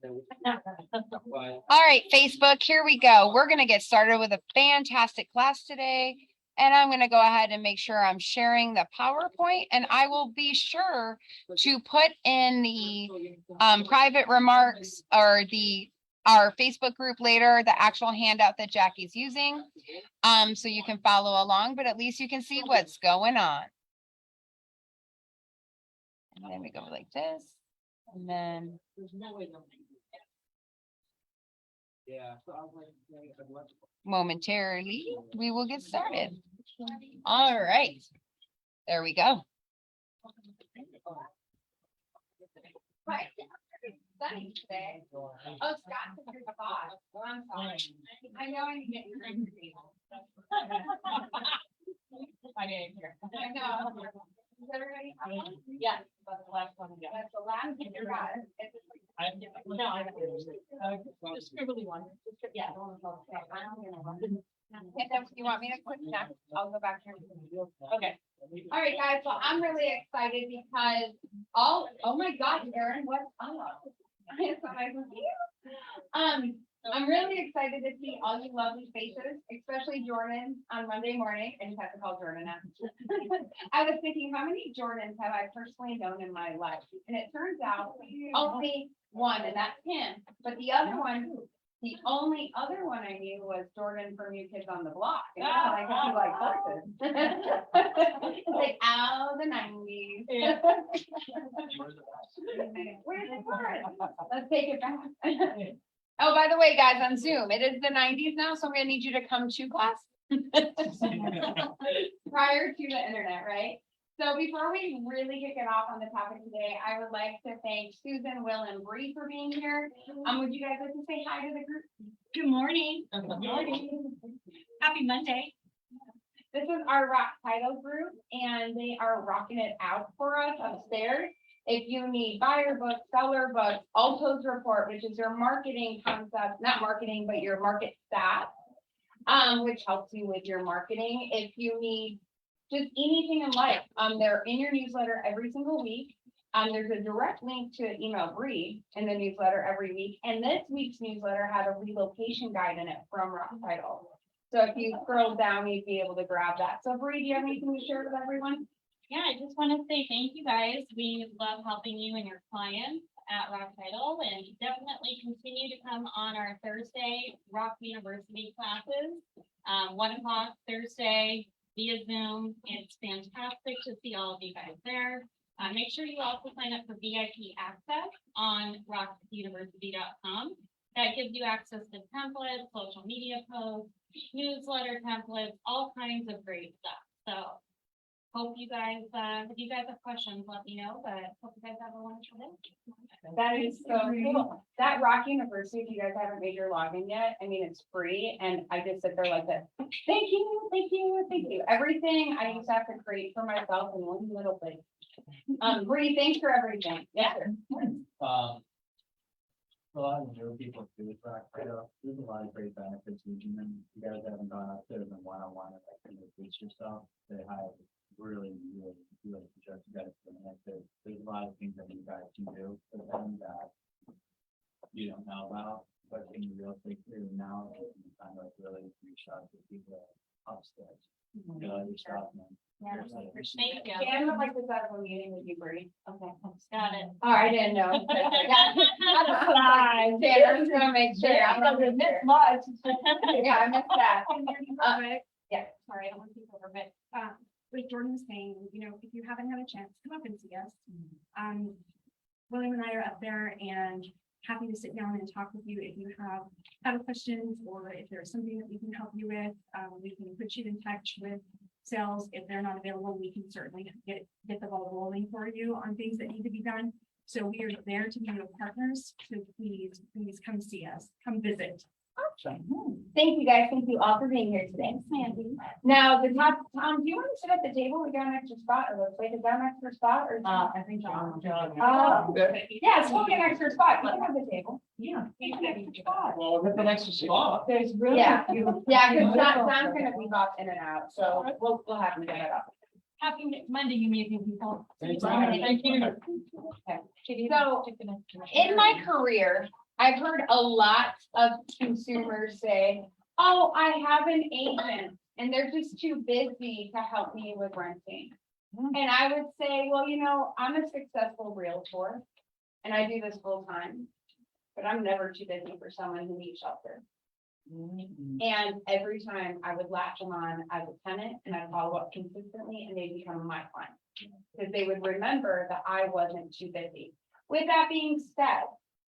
All right, Facebook, here we go. We're going to get started with a fantastic class today. And I'm going to go ahead and make sure I'm sharing the PowerPoint, and I will be sure to put in the private remarks or our Facebook group later, the actual handout that Jackie's using. So you can follow along, but at least you can see what's going on. And then we go like this, and then momentarily we will get started. All right, there we go. Sunny today. Oh, Scott's in your boss. Well, I'm sorry. I know I can get your drink table. I didn't hear. I know. Is everybody? Yes, that's the last one. Yeah. That's the last one. You got it. No, I got it. Just scribbly one. Yeah. And then you want me to quit next? I'll go back here. Okay. All right, guys. So I'm really excited because oh my God, Erin, what's up? I'm really excited to see all you lovely faces, especially Jordan on Monday morning. I just have to call Jordan out. I was thinking, how many Jordans have I personally known in my life? And it turns out only one, and that's him. But the other one, the only other one I knew was Jordan from New Kids on the Block. And I was like horses. It's like, oh, the 90s. Yeah. Where's the word? Let's take it back. Oh, by the way, guys, on Zoom, it is the 90s now, so I'm gonna need you to come to class prior to the internet, right? So before we really kick it off on the topic today, I would like to thank Susan, Will, and Bree for being here. Would you guys like to say hi to the group? Good morning. Good morning. Happy Monday. This is our Rock Title group, and they are rocking it out for us upstairs. If you need buyer books, seller books, Alto's report, which is your marketing concept, not marketing, but your market stats, which helps you with your marketing. If you need just anything in life, they're in your newsletter every single week. There's a direct link to email Bree in the newsletter every week. And this week's newsletter had a relocation guide in it from Rock Title. So if you scroll down, you'd be able to grab that. So Bree, do you have anything to share with everyone? Yeah, I just want to say thank you guys. We love helping you and your clients at Rock Title, and definitely continue to come on our Thursday Rock University classes. 1 o'clock Thursday via Zoom. It's fantastic to see all of you guys there. Make sure you also sign up for VIP access on rockuniversity.com. That gives you access to templates, social media posts, newsletter templates, all kinds of great stuff. So hope you guys, if you guys have questions, let me know, but hope you guys have a wonderful day. That is so cool. That Rock University, if you guys haven't made your login yet, I mean, it's free. And I just sit there like this. Thank you, thank you, thank you. Everything I used to have to create for myself in one little thing. Bree, thanks for everything. Yeah. A lot of new people do this Rock Title. There's a lot of great benefits. You guys haven't gone up there in one-on-one and like introduce yourself. They have really suggest you guys to connect. There's a lot of things that you guys can do for them that you don't know about, but in the real estate career now, you can kind of really reach out to people upstairs. You know, your stuff, man. Yeah, thank you. Dan would like to set up a meeting with you, Bree. Okay. Got it. Oh, I didn't know. Dan, I'm just gonna make sure. I don't miss much. Yeah, I missed that. Yeah. Sorry, I don't want to take over, but like Jordan was saying, you know, if you haven't had a chance, come up and see us. William and I are up there and happy to sit down and talk with you if you have questions, or if there's something that we can help you with. We can put you in touch with sales. If they're not available, we can certainly get the ball rolling for you on things that need to be done. So we are there to be your partners. So please come see us, come visit. Thank you guys. Thank you all for being here today. Sandy. Now, the top, Tom, do you want to sit at the table? We got an extra spot, or let's wait, is that an extra spot? Or I think John. Yeah, it's probably an extra spot. You can have the table. Yeah. You can have an extra spot. Well, with an extra spot. There's really. Yeah, because John's gonna be off in and out, so we'll have him get it up. Happy Monday, you amazing people. Thank you. Okay. So in my career, I've heard a lot of consumers say, oh, I have an agent and they're just too busy to help me with renting. And I would say, well, I'm a successful realtor and I do this full time, but I'm never too busy for someone who needs shelter. And every time I would latch them on as a tenant and I'd follow up consistently and they become my client. Because they would remember that I wasn't too busy. With that being said,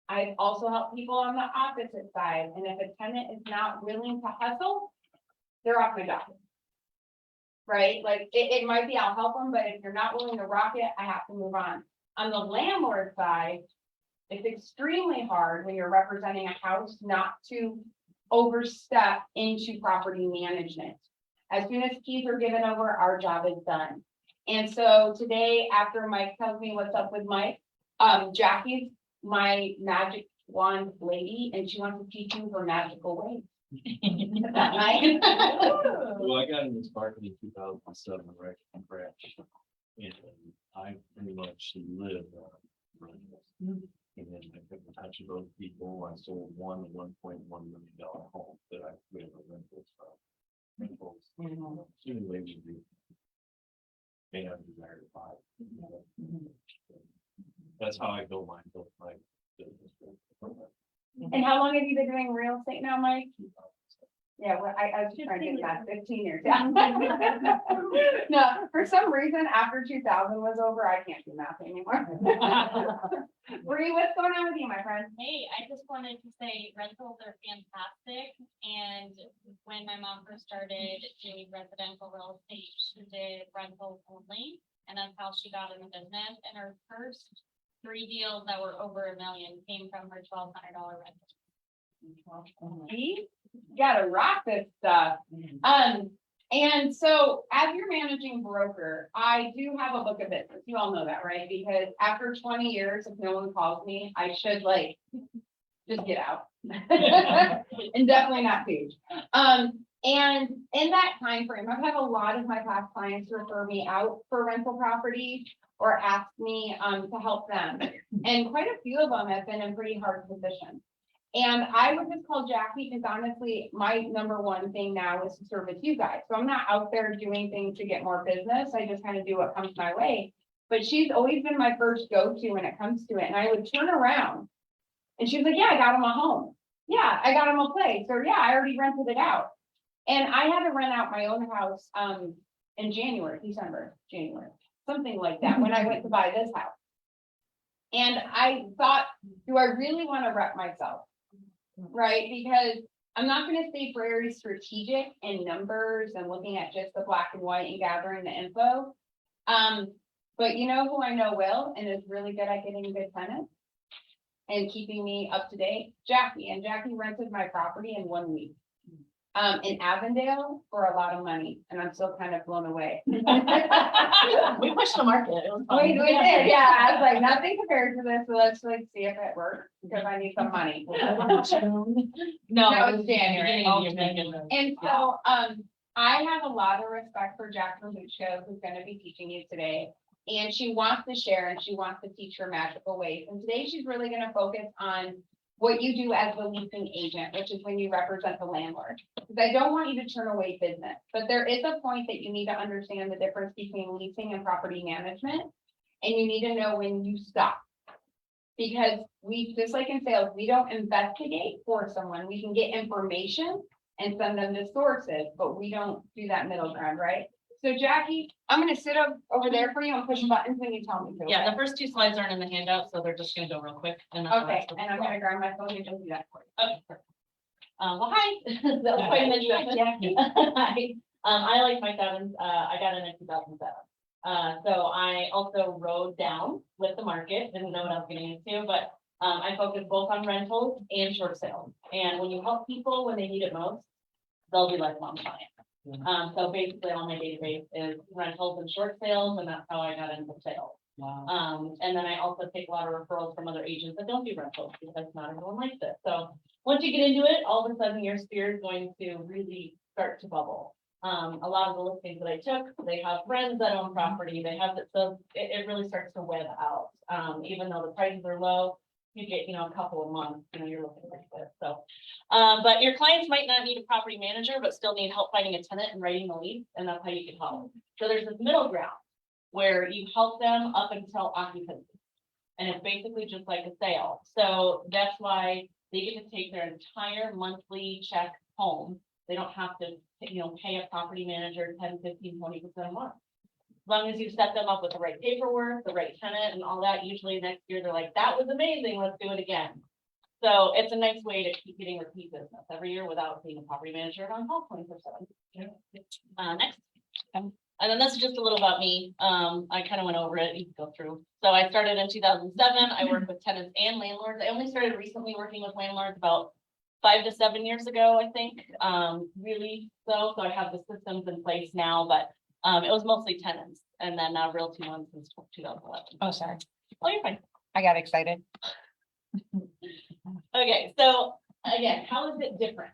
I also help people on the opposite side. And if a tenant is not willing to hustle, they're off my docket. Right? Like it might be, I'll help them, but if you're not willing to rock it, I have to move on. On the landlord side, it's extremely hard when you're representing a house not to overstep into property management. As soon as keys are given over, our job is done. And so today, after Mike tells me what's up with Mike, Jackie's my magic wand lady, and she wants to teach you her magical ways. Is that right? Well, I got in this market in 2007, right from scratch. And I pretty much lived on rentals. And then I took a bunch of those people. I sold one $1.1 million home that I we have a rentals from. Rentals. Assuming wages do. May have a desire to buy. That's how I built my business. And how long have you been doing real estate now, Mike? Yeah, well, I was trying to get that 15 years. Yeah. No, for some reason, after 2000 was over, I can't do math anymore. Bree, what's going on with you, my friend? Hey, I just wanted to say rentals are fantastic. And when my mom first started doing residential real estate, she did rentals only. And that's how she got in the business. And her first 3 deals that were over $1 million came from her $1,200 rental. You gotta rock this stuff. And so as your managing broker, I do have a book of business. You all know that, right? Because after 20 years, if no one calls me, I should just get out. And definitely not teach. And in that time frame, I've had a lot of my past clients refer me out for rental property or ask me to help them. And quite a few of them have been in pretty hard positions. And I would just call Jackie because honestly, my number one thing now is to service you guys. So I'm not out there doing things to get more business. I just kind of do what comes my way. But she's always been my first go-to when it comes to it. And I would turn around and she's like, yeah, I got him a home. Yeah, I got him a place. Or yeah, I already rented it out. And I had to rent out my own house in December, something like that, when I went to buy this house. And I thought, do I really want to rep myself? Right? Because I'm not going to stay very strategic in numbers and looking at just the black and white and gathering the info. But you know who I know will and is really good at getting good tenants and keeping me up to date? Jackie. And Jackie rented my property in 1 week. In Avondale for a lot of money, and I'm still kind of blown away. We pushed the market. It was fun. We did, yeah. I was like, nothing compared to this, so let's see if it works, because I need some money. No, That was January. January. And so, I have a lot of respect for Jacqueline Lucho, who's gonna be teaching you today. And she wants to share and she wants to teach her magical ways. And today she's really gonna focus on what you do as the leasing agent, which is when you represent the landlord. Because I don't want you to turn away business, but there is a point that you need to understand the difference between leasing and property management. And you need to know when you stop. Because we, just like in sales, we don't investigate for someone. We can get information and send them to sources, but we don't do that middle ground, right? So Jackie, I'm gonna sit over there for you and push buttons when you tell me to. Yeah, okay? the first 2 slides aren't in the handout, so they're just gonna go real quick. And then the Okay, rest of and the I'm gonna grab my phone and just do that for you. Okay, perfect. Well, hi. That was quite an introduction. Jackie. Hi. I like Mike Evans. I got in 2007. So I also rode down with the market. Didn't know what I was getting into, but I focus both on rentals and short sales. And when you help people when they need it most, they'll be lifelong clients. So basically on my database is rentals and short sales, and that's how I got into sales. Wow. And then I also take a lot of referrals from other agents that don't do rentals because not everyone likes it. So once you get into it, all of a sudden your spirit is going to really start to bubble. A lot of the listings that I took, they have friends that own property, they have it, so it really starts to web out. Even though the prices are low, you get, you know, a couple of months, you know, you're looking pretty good, so. But your clients might not need a property manager, but still need help finding a tenant and writing the lease, and that's how you can help. So there's this middle ground where you help them up until occupancy. And it's basically just like a sale. So that's why they get to take their entire monthly check home. They don't have to, you know, pay a property manager 10, 15, 20% a month. As long as you set them up with the right paperwork, the right tenant and all that, usually next year they're like, that was amazing, let's do it again. So it's a nice way to keep getting repeat business every year without being a property manager on call 24/7. Next. And then this is just a little about me. I kind of went over it, you can go through. So I started in 2007. I worked with tenants and landlords. I only started recently working with landlords about 5 to 7 years ago, I think. Really so I have the systems in place now, but it was mostly tenants, and then Realty One since 2011. Oh, sorry. Oh, you're fine. I got excited. Okay, so again, how is it different?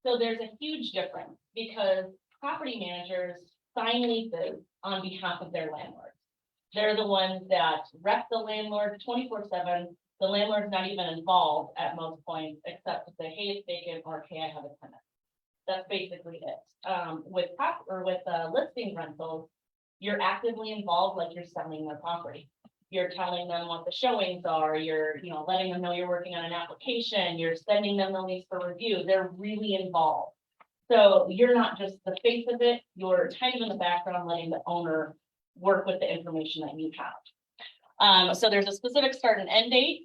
So there's a huge difference because property managers sign leases on behalf of their landlords. They're the ones that rep the landlord 24/7. The landlord's not even involved at most points, except to say, hey, it's vacant, or hey, I have a tenant. That's basically it. With listing rentals, you're actively involved like you're selling their property. You're telling them what the showings are, you're, you know, letting them know you're working on an application, you're sending them the lease for review. They're really involved. So you're not just the face of it, you're kind of in the background, letting the owner work with the information that you have. So there's a specific start and end date.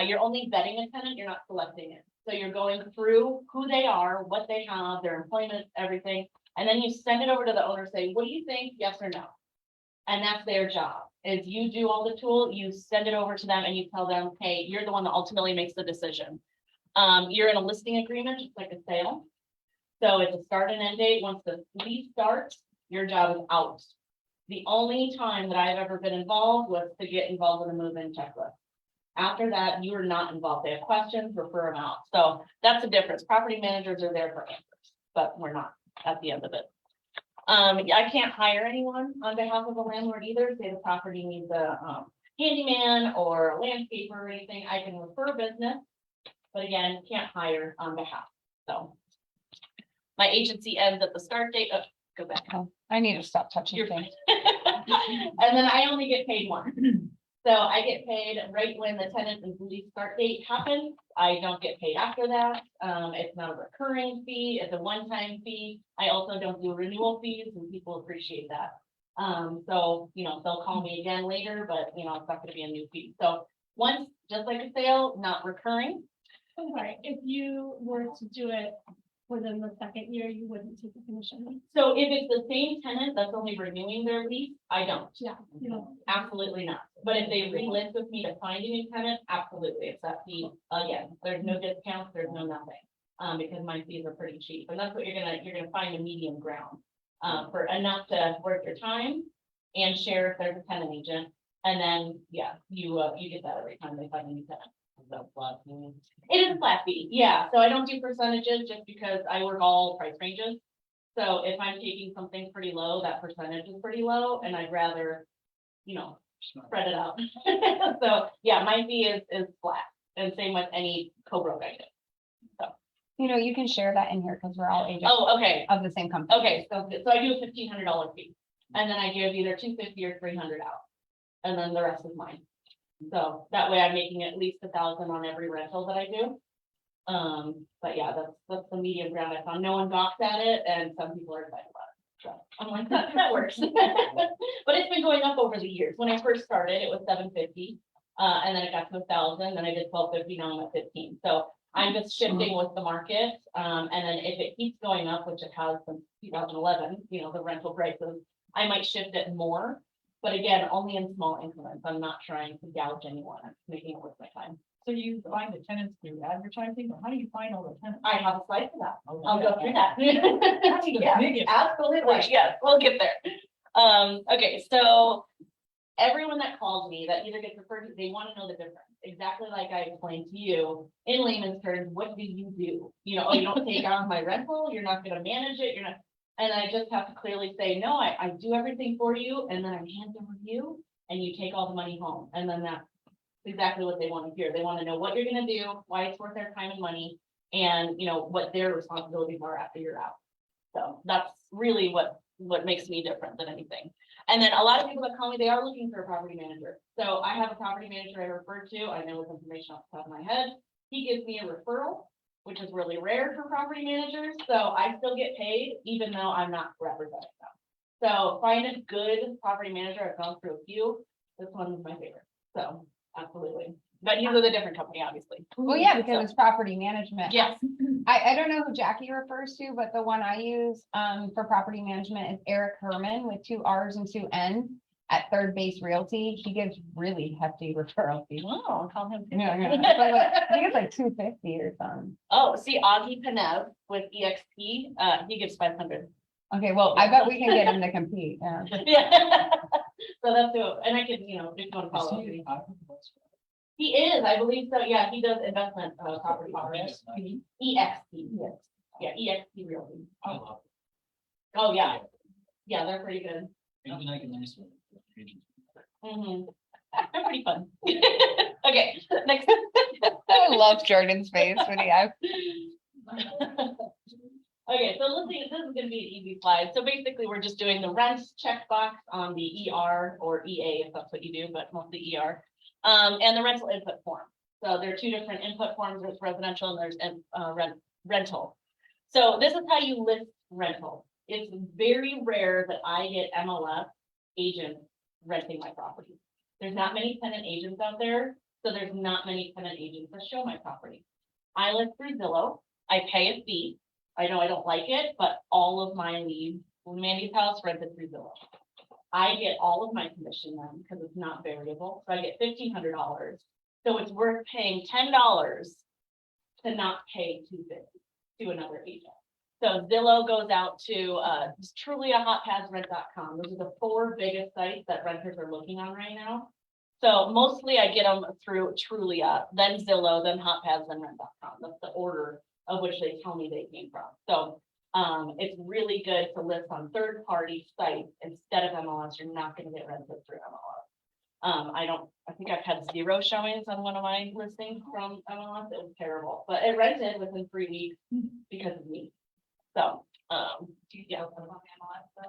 You're only vetting a tenant, you're not selecting it. So you're going through who they are, what they have, their employment, everything. And then you send it over to the owner, say, what do you think? Yes or no? And that's their job, is you do all the tool, you send it over to them and you tell them, hey, you're the one that ultimately makes the decision. You're in a listing agreement, just like a sale. So it's a start and end date. Once the lease starts, your job is out. The only time that I've ever been involved was to get involved with a move-in checklist. After that, you are not involved. They have questions, refer them out. So that's the difference. Property managers are there for answers, but we're not at the end of it. I can't hire anyone on behalf of a landlord either. Say the property needs a handyman or a landscaper or anything. I can refer business, but again, can't hire on behalf. So my agency ends at the start date. Oh, go back. Oh, I need to stop touching You're things. And then I only get paid once. So I get paid right when the tenant and lease start date happens. I don't get paid after that. It's not a recurring fee. It's a one-time fee. I also don't do renewal fees, and people appreciate that. So, you know, they'll call me again later, but you know, it's not gonna be a new fee. So once, just like a sale, not recurring. I'm sorry, if you were to do it within the second year, you wouldn't take the commission. So if it's the same tenant that's only renewing their lease, I don't. Yeah, you know, Absolutely not. But if they relist with me to find a new tenant, absolutely, it's that fee again. There's no discounts, there's no nothing. Because my fees are pretty cheap, and that's what you're gonna find a medium ground. For enough to worth your time and share if there's a tenant agent. And then, yeah, you get that every time they find a new tenant. It is a flat fee, yeah. So I don't do percentages just because I work all price ranges. So if I'm taking something pretty low, that percentage is pretty low, and I'd rather, you know, spread it out. So yeah, my fee is flat, and same with any co-broke I do. You know, you can share that in here because we're all agents Oh, okay, of the same company. okay. So I do a $1,500 fee, and then I give either $250 or $300 out, and then the rest is mine. So that way I'm making at least 1,000 on every rental that I do. But yeah, that's the medium ground I found. No one balks at it, and some people are excited about it. So I'm like, that works. But it's been going up over the years. When I first started, it was $750, and then it got to 1,000. Then I did $1,250. Now I'm at 15. So I'm just shifting with the market. And then if it keeps going up, which it has since 2011, you know, the rental prices, I might shift it more. But again, only in small increments. I'm not trying to gouge anyone. I'm making it worth my time. So you find the tenants through advertising, or how do you find all the tenants? I have a slide for that. Oh, I'll go through that. That's the Yeah, biggest absolutely. question. Yes, we'll get there. Okay, so everyone that calls me that either gets referred to, they want to know the difference. Exactly like I explained to you in layman's terms, what do you do? You know, oh, you don't take on my rental, you're not going to manage it, you're not. And I just have to clearly say, no, I do everything for you, and then I hand over you, and you take all the money home, and then exactly what they want to hear. They want to know what you're gonna do, why it's worth their time and money, and you know, what their responsibilities are after you're out. So that's really what makes me different than anything. And then a lot of people that call me, they are looking for a property manager. So I have a property manager I refer to, I know his information off the top of my head. He gives me a referral, which is really rare for property managers, so I still get paid even though I'm not representing them. So find a good property manager, I've gone through a few, this one is my favorite, so absolutely. But he's with a different company, obviously. Well, yeah, because it's property management. Yes, I don't know who Jackie refers to, but the one I use for property management is Eric Herman with 2 R's and 2 N's at Third Base Realty. He gives really hefty referral fees. wow, I'll call him. Yeah, yeah. It's like, I think it's like 250 or something. Oh, see, Augie Panev with EXP, he gives 500. Okay, well, I bet we can get him to compete, yeah. Yeah. So that's who, and I could, you know, if you want to follow up. He is, I believe so, yeah, he does investment, property. EXP, yes, yeah, EXP Realty. I love Oh, yeah, yeah, they're pretty good. it. Maybe like a nice one. Mm-hmm. They're pretty fun. Okay, next. I love Jordan's face when he asks. Okay, so let's see, this is gonna be an easy slide. So basically, we're just doing the rent checkbox on the ER or EA, if that's what you do, but mostly ER. And the rental input form. So there are 2 different input forms, there's residential and there's rental. So this is how you list rental. It's very rare that I get MLS agents renting my property. There's not many tenant agents out there, so there's not many tenant agents that show my property. I list through Zillow, I pay a fee. I know I don't like it, but all of my leads, Mandy's house rented through Zillow. I get all of my commission then, because it's not variable, so I get $1,500. So it's worth paying $10 to not pay $250 to another agent. So Zillow goes out to trulyahotpadsrent.com. Those are the 4 biggest sites that renters are looking on right now. So mostly I get them through Trulia, then Zillow, then HotPads, then rent.com. That's the order of which they tell me they came from. So it's really good to list on third-party sites instead of MLS. You're not going to get rented through MLS. I think I've had 0 showings on one of my listings from MLS. It was terrible, but it rented within 3 weeks because of me. So, yeah.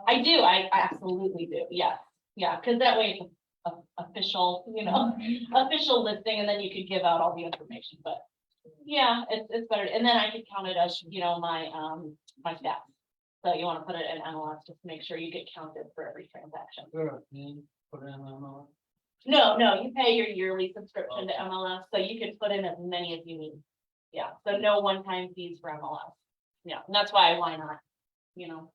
I do, I absolutely do, yeah, yeah, because that way it's official, you know, official listing, and then you could give out all the information, but yeah, it's better, and then I could count it as, you know, my stats. So you want to put it in MLS just to make sure you get counted for every transaction. Put it in MLS. No, you pay your yearly subscription to MLS, so you can put in as many as you need. Yeah, so no one-time fees for MLS. Yeah, and that's why not, you know.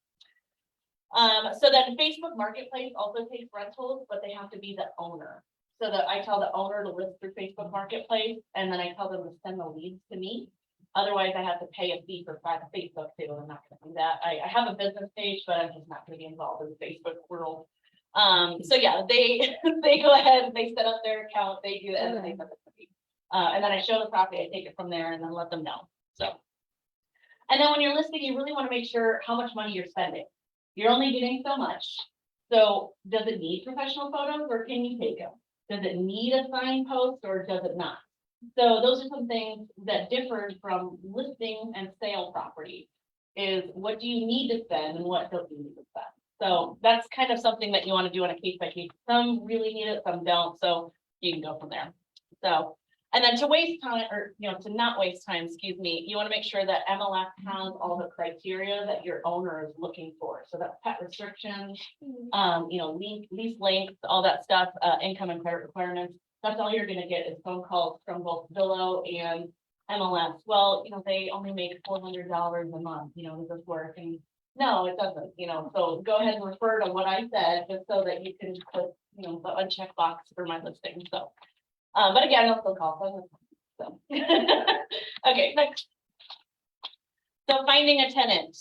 So then Facebook Marketplace also takes rentals, but they have to be the owner. So that I tell the owner to list through Facebook Marketplace, and then I tell them to send the leads to me. Otherwise, I have to pay a fee for Facebook too, and I'm not gonna do that. I have a business page, but I'm just not gonna be involved in the Facebook world. So yeah, they go ahead and they set up their account, they do it, and then they send it to me. And then I show the property, I take it from there and then let them know, so. And then when you're listing, you really want to make sure how much money you're spending. You're only getting so much. So does it need professional photos or can you take them? Does it need a signpost or does it not? So those are some things that differ from listing and sale property, is what do you need to spend and what don't you need to spend? So that's kind of something that you want to do on a case by case. Some really need it, some don't. So you can go from there. So, and then to waste time, or, you know, to not waste time, excuse me, you want to make sure that MLS has all the criteria that your owner is looking for. So that's pet restrictions, you know, lease length, all that stuff, income and credit requirements. That's all you're going to get is phone calls from both Zillow and MLS. Well, you know, they only make $400 a month, you know, does this work? And no, it doesn't, you know, so go ahead and refer to what I said, just so that you can put, you know, the uncheck box for my listing. So, but again, I'll still call. So, okay, next. So finding a tenant.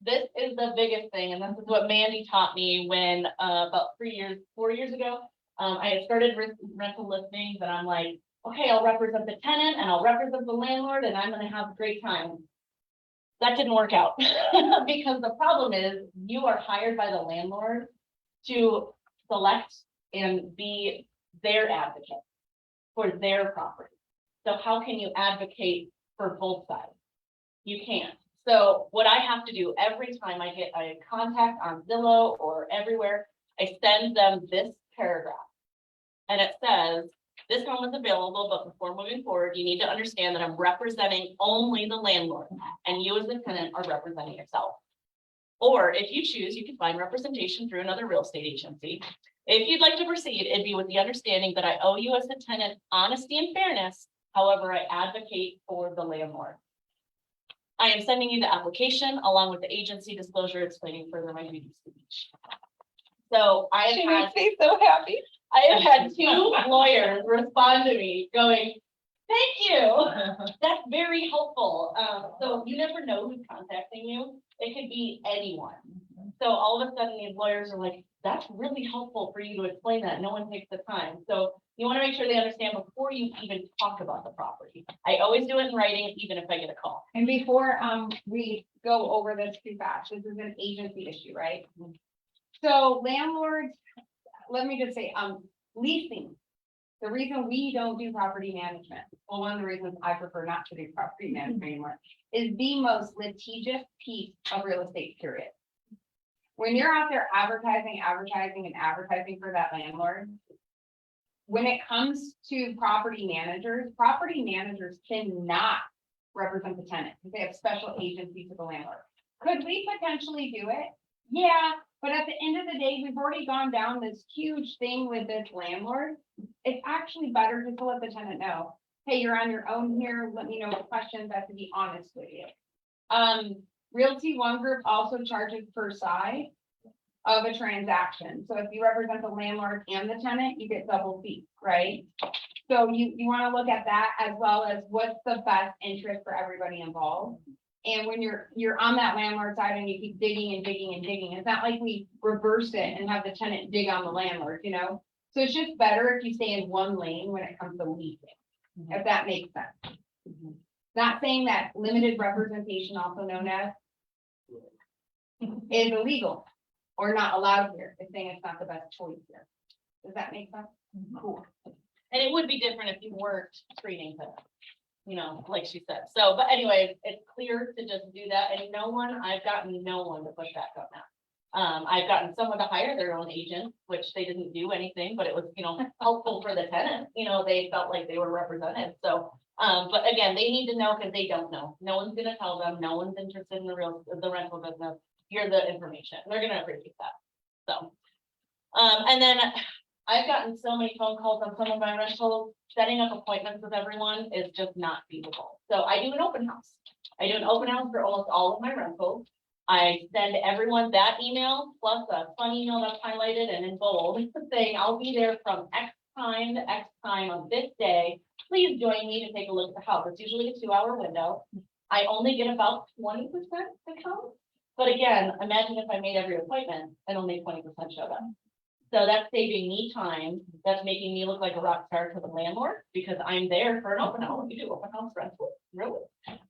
This is the biggest thing, and this is what Mandy taught me when about 4 years ago, I had started rental listings, and I'm like, okay, I'll represent the tenant and I'll represent the landlord, and I'm going to have a great time. That didn't work out because the problem is you are hired by the landlord to select and be their advocate. for their property. So how can you advocate for both sides? You can't. So what I have to do every time I get a contact on Zillow or everywhere, I send them this paragraph. And it says, this home is available, but before moving forward, you need to understand that I'm representing only the landlord, and you as the tenant are representing yourself. Or if you choose, you can find representation through another real estate agency. If you'd like to proceed, it'd be with the understanding that I owe you as the tenant honesty and fairness. However, I advocate for the landlord. I am sending you the application along with the agency disclosure explaining further my duties to each. So I have She had, makes me so happy. I have had 2 lawyers respond to me going, thank you. That's very helpful. So you never know who's contacting you. It could be anyone. So all of a sudden these lawyers are like, that's really helpful for you to explain that. No one takes the time. So you want to make sure they understand before you even talk about the property. I always do it in writing, even if I get a call. And before, we go over this too fast, this is an agency issue, right? So landlords, let me just say, leasing. The reason we don't do property management, well, one of the reasons I prefer not to do property management anymore, is the most litigious piece of real estate, period. When you're out there advertising for that landlord, when it comes to property managers cannot represent the tenant. They have special agency to the landlord. Could we potentially do it? Yeah, but at the end of the day, we've already gone down this huge thing with this landlord. It's actually better just to let the tenant know, hey, you're on your own here. Let me know what questions. I have to be honest with you. Realty One Group also charges per side of a transaction. So if you represent the landlord and the tenant, you get double fee, right? So you want to look at that as well as what's the best interest for everybody involved. And when you're on that landlord side and you keep digging and digging and digging, it's not like we reverse it and have the tenant dig on the landlord, you know? So it's just better if you stay in one lane when it comes to leasing, if that makes sense. Not saying that limited representation, also known as, is illegal or not allowed here. It's saying it's not the best choice here. Does that make sense? Cool. And it would be different if you weren't screening them, you know, like she said. So, but anyway, it's clear to just do that. And I've gotten no one to push back on that. I've gotten someone to hire their own agent, which they didn't do anything, but it was, helpful for the tenant. They felt like they were represented. So, but again, they need to know because they don't know. No one's going to tell them. No one's interested in the rental business. Here's the information. They're going to appreciate that. So, and then I've gotten so many phone calls on some of my rentals. Setting up appointments with everyone is just not feasible. So I do an open house. I do an open house for almost all of my rentals. I send everyone that email plus a fun email that's highlighted and in bold saying I'll be there from X time to X time on this day. Please join me to take a look at the house. It's usually a 2-hour window. I only get about 20% to come. But again, imagine if I made every appointment and only 20% showed up. So that's saving me time. That's making me look like a rock star to the landlord because I'm there for an open house. We do open house rental, really.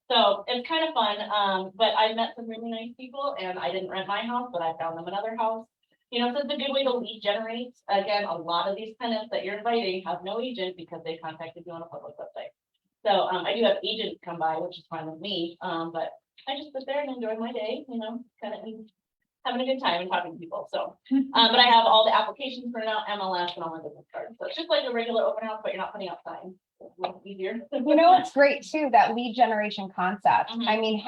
So it's kind of fun. But I met some really nice people and I didn't rent my house, but I found them another house. So it's a good way to lead generate. Again, a lot of these tenants that you're inviting have no agent because they contacted you on a public website. So I do have agents come by, which is fine with me. But I just sit there and enjoy my day, kind of having a good time and talking to people. So, but I have all the applications printed out, MLS and all my business cards. So it's just like a regular open house, but you're not putting out signs. It's a little easier. It's great too, that lead generation concept. Mhm. I mean,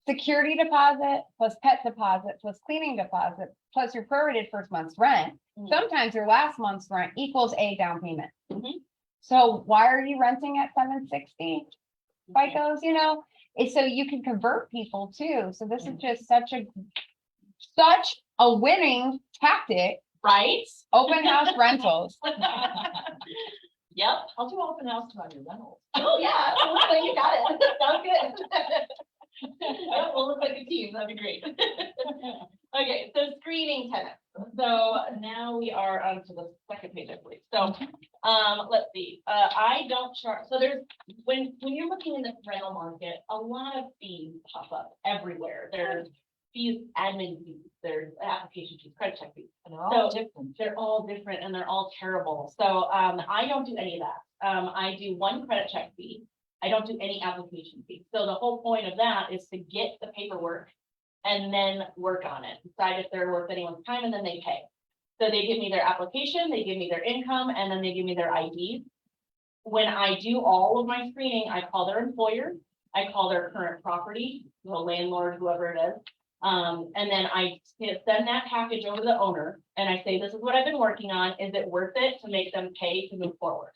security deposit plus pet deposit plus cleaning deposit plus your prorated first month's rent. Mhm. Sometimes your last month's rent equals a down payment. Mhm. So why are you renting at 760 FICOs, It's so you can convert people too. So this is just such a winning tactic. Right? Open house rentals. Yep. I'll do open house on your rentals. Oh, yeah. Looks like you got it. Sounds good. Yep, we'll look like a team. That'd be great. Okay, so screening tenants. So now we are on to the second page, I believe. So let's see. I don't charge. So there's when you're looking in the rental market, a lot of fees pop up everywhere. There's fees, admin fees, there's application fees, credit check fees, and They're all different and they're all terrible. So, I don't do any of that. I do one credit check fee. I don't do any application fee. So the whole point of that is to get the paperwork and then work on it, decide if they're worth anyone's time, and then they pay. So they give me their application, they give me their income, and then they give me their ID. When I do all of my screening, I call their employer, I call their current property, the landlord, whoever it is. And then I send that package over to the owner and I say, this is what I've been working on. Is it worth it to make them pay to move forward?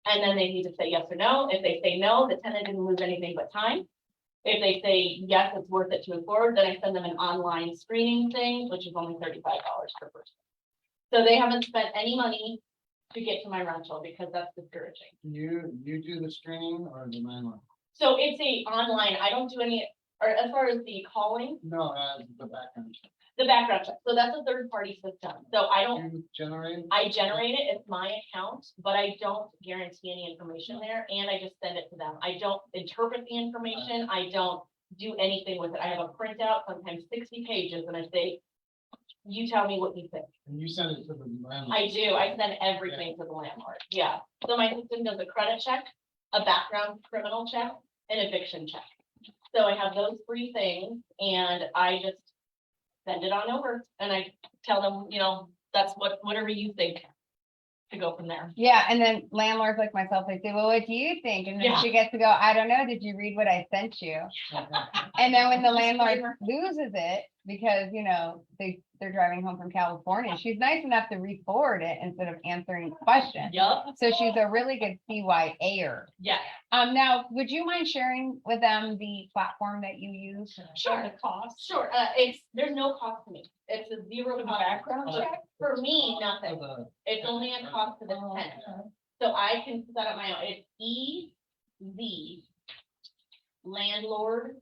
And then they need to say yes or no. If they say no, the tenant didn't lose anything but time. If they say, yes, it's worth it to move forward, then I send them an online screening thing, which is only $35 per person. So they haven't spent any money to get to my rental because that's discouraging. You do the screening or the landlord? So it's a online, I don't do any, or as far as the calling, No, the background check. the background check. So that's a third party system. So You generate? I generate it, it's my account, but I don't guarantee any information there, and I just send it to them. I don't interpret the information, I don't do anything with it. I have a printout, sometimes 60 pages, and I say, you tell me what you think. And you send it to the landlord? I do, I send everything to the landlord, yeah. So my system does a credit check, a background criminal check, an eviction check. So I have those three things, and I just send it on over, and I tell them, that's whatever you think, to go from there. Yeah, and then landlords like myself, they say, well, what do you think? And then Yeah. she gets to go, I don't know, did you read what I sent you? And then when the landlord loses it, because, they're driving home from California, she's nice enough to re-forward it instead of answering questions. Yup, So she's a really good CYA-er. yeah, Now, would you mind sharing with them the platform that you use? sure. The cost. Sure, there's no cost to me. It's a zero cost. background check? For me, nothing. It's only a cost to the tenant. So I can set up my own. It's EZ landlord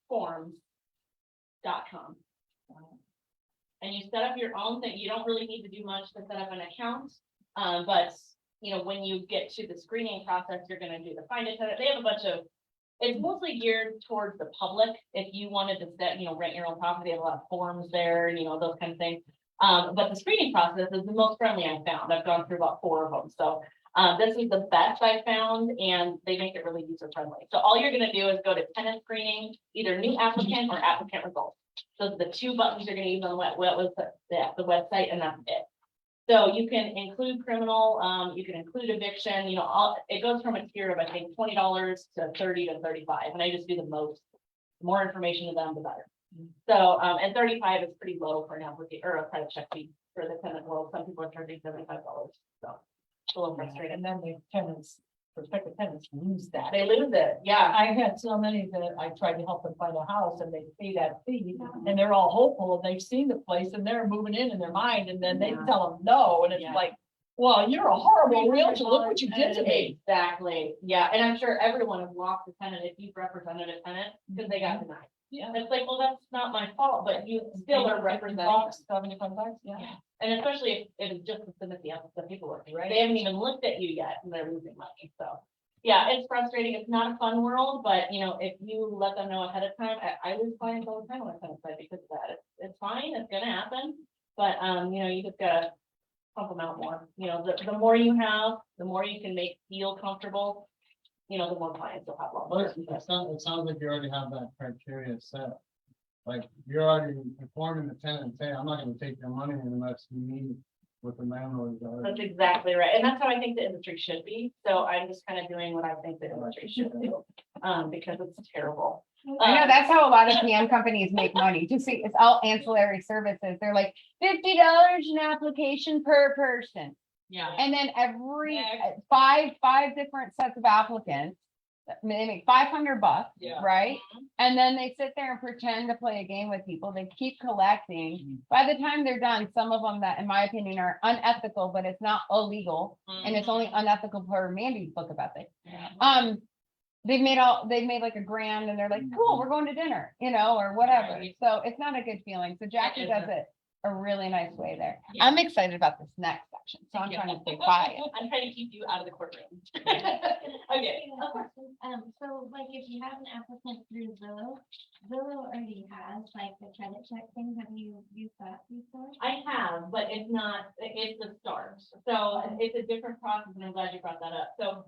forms.com. And you set up your own thing. You don't really need to do much to set up an account. But when you get to the screening process, you're gonna do the find a tenant. They have a bunch of, it's mostly geared towards the public. If you wanted to set, rent your own property, they have a lot of forms there, those kind of things. But the screening process is the most friendly I've found. I've gone through about 4 of them. So this is the best I found, and they make it really user friendly. So all you're gonna do is go to tenant screening, either new applicant or applicant results. Those are the 2 buttons you're gonna use on the website, and that's it. So you can include criminal, you can include eviction, it goes from a tier of, I think, $20 to $30 to $35, and I just do the most. The more information to them, the better. So, and 35 is pretty low for an application or a credit check fee for the tenant world. Some people are charging $75, so it's a little frustrating. And then the tenants, prospective tenants lose that. They lose it, yeah. I had so many that I tried to help them find a house and they pay that fee and they're all hopeful and they've seen the place and they're moving in their mind and then they tell them no and it's Yeah. like, well, you're a horrible realtor. Look what you did to me. Exactly, yeah, and I'm sure everyone has lost a tenant if you've represented a tenant because they got denied. Yeah. And it's like, well, that's not my fault, but you still are representing. $75, yeah. Yeah. And especially if it's just to submit the paperwork, Right. They haven't even looked at you yet and they're losing money, so. Yeah, it's frustrating. It's not a fun world, but if you let them know ahead of time, I lose clients all the time on the tenant side because of that. It's fine, it's gonna happen. But, you just gotta pump them out more. The more you have, the more you can feel comfortable, the more clients you'll have. Well, it sounds like you already have that criteria set. Like, you're already informing the tenant, hey, I'm not gonna take your money unless you meet with the landlord. That's exactly right. And that's how I think the industry should be. So I'm just kind of doing what I think the industry should do, because it's terrible. I know that's how a lot of PM companies make money. Just see, it's all ancillary services. They're like $50 an application per person. Yeah. And then every five different sets of applicants, they make $500, Yeah. right? And then they sit there and pretend to play a game with people. They keep collecting. By the time they're done, some of them that, in my opinion, are unethical, but it's not illegal, and it's only unethical per Mandy's book about this. They've made like $1,000 and they're like, cool, we're going to dinner, or whatever. Right. So it's not a good feeling. So Jackie It does isn't. it a really nice way there. I'm excited about this next section, so I'm Thank you. trying to stay quiet. I'm trying to keep you out of the courtroom. Okay. So like if you have an applicant through Zillow already has like the credit check thing. Have you used that before? I have, but it's the start. So it's a different process, and I'm glad you brought that up. So,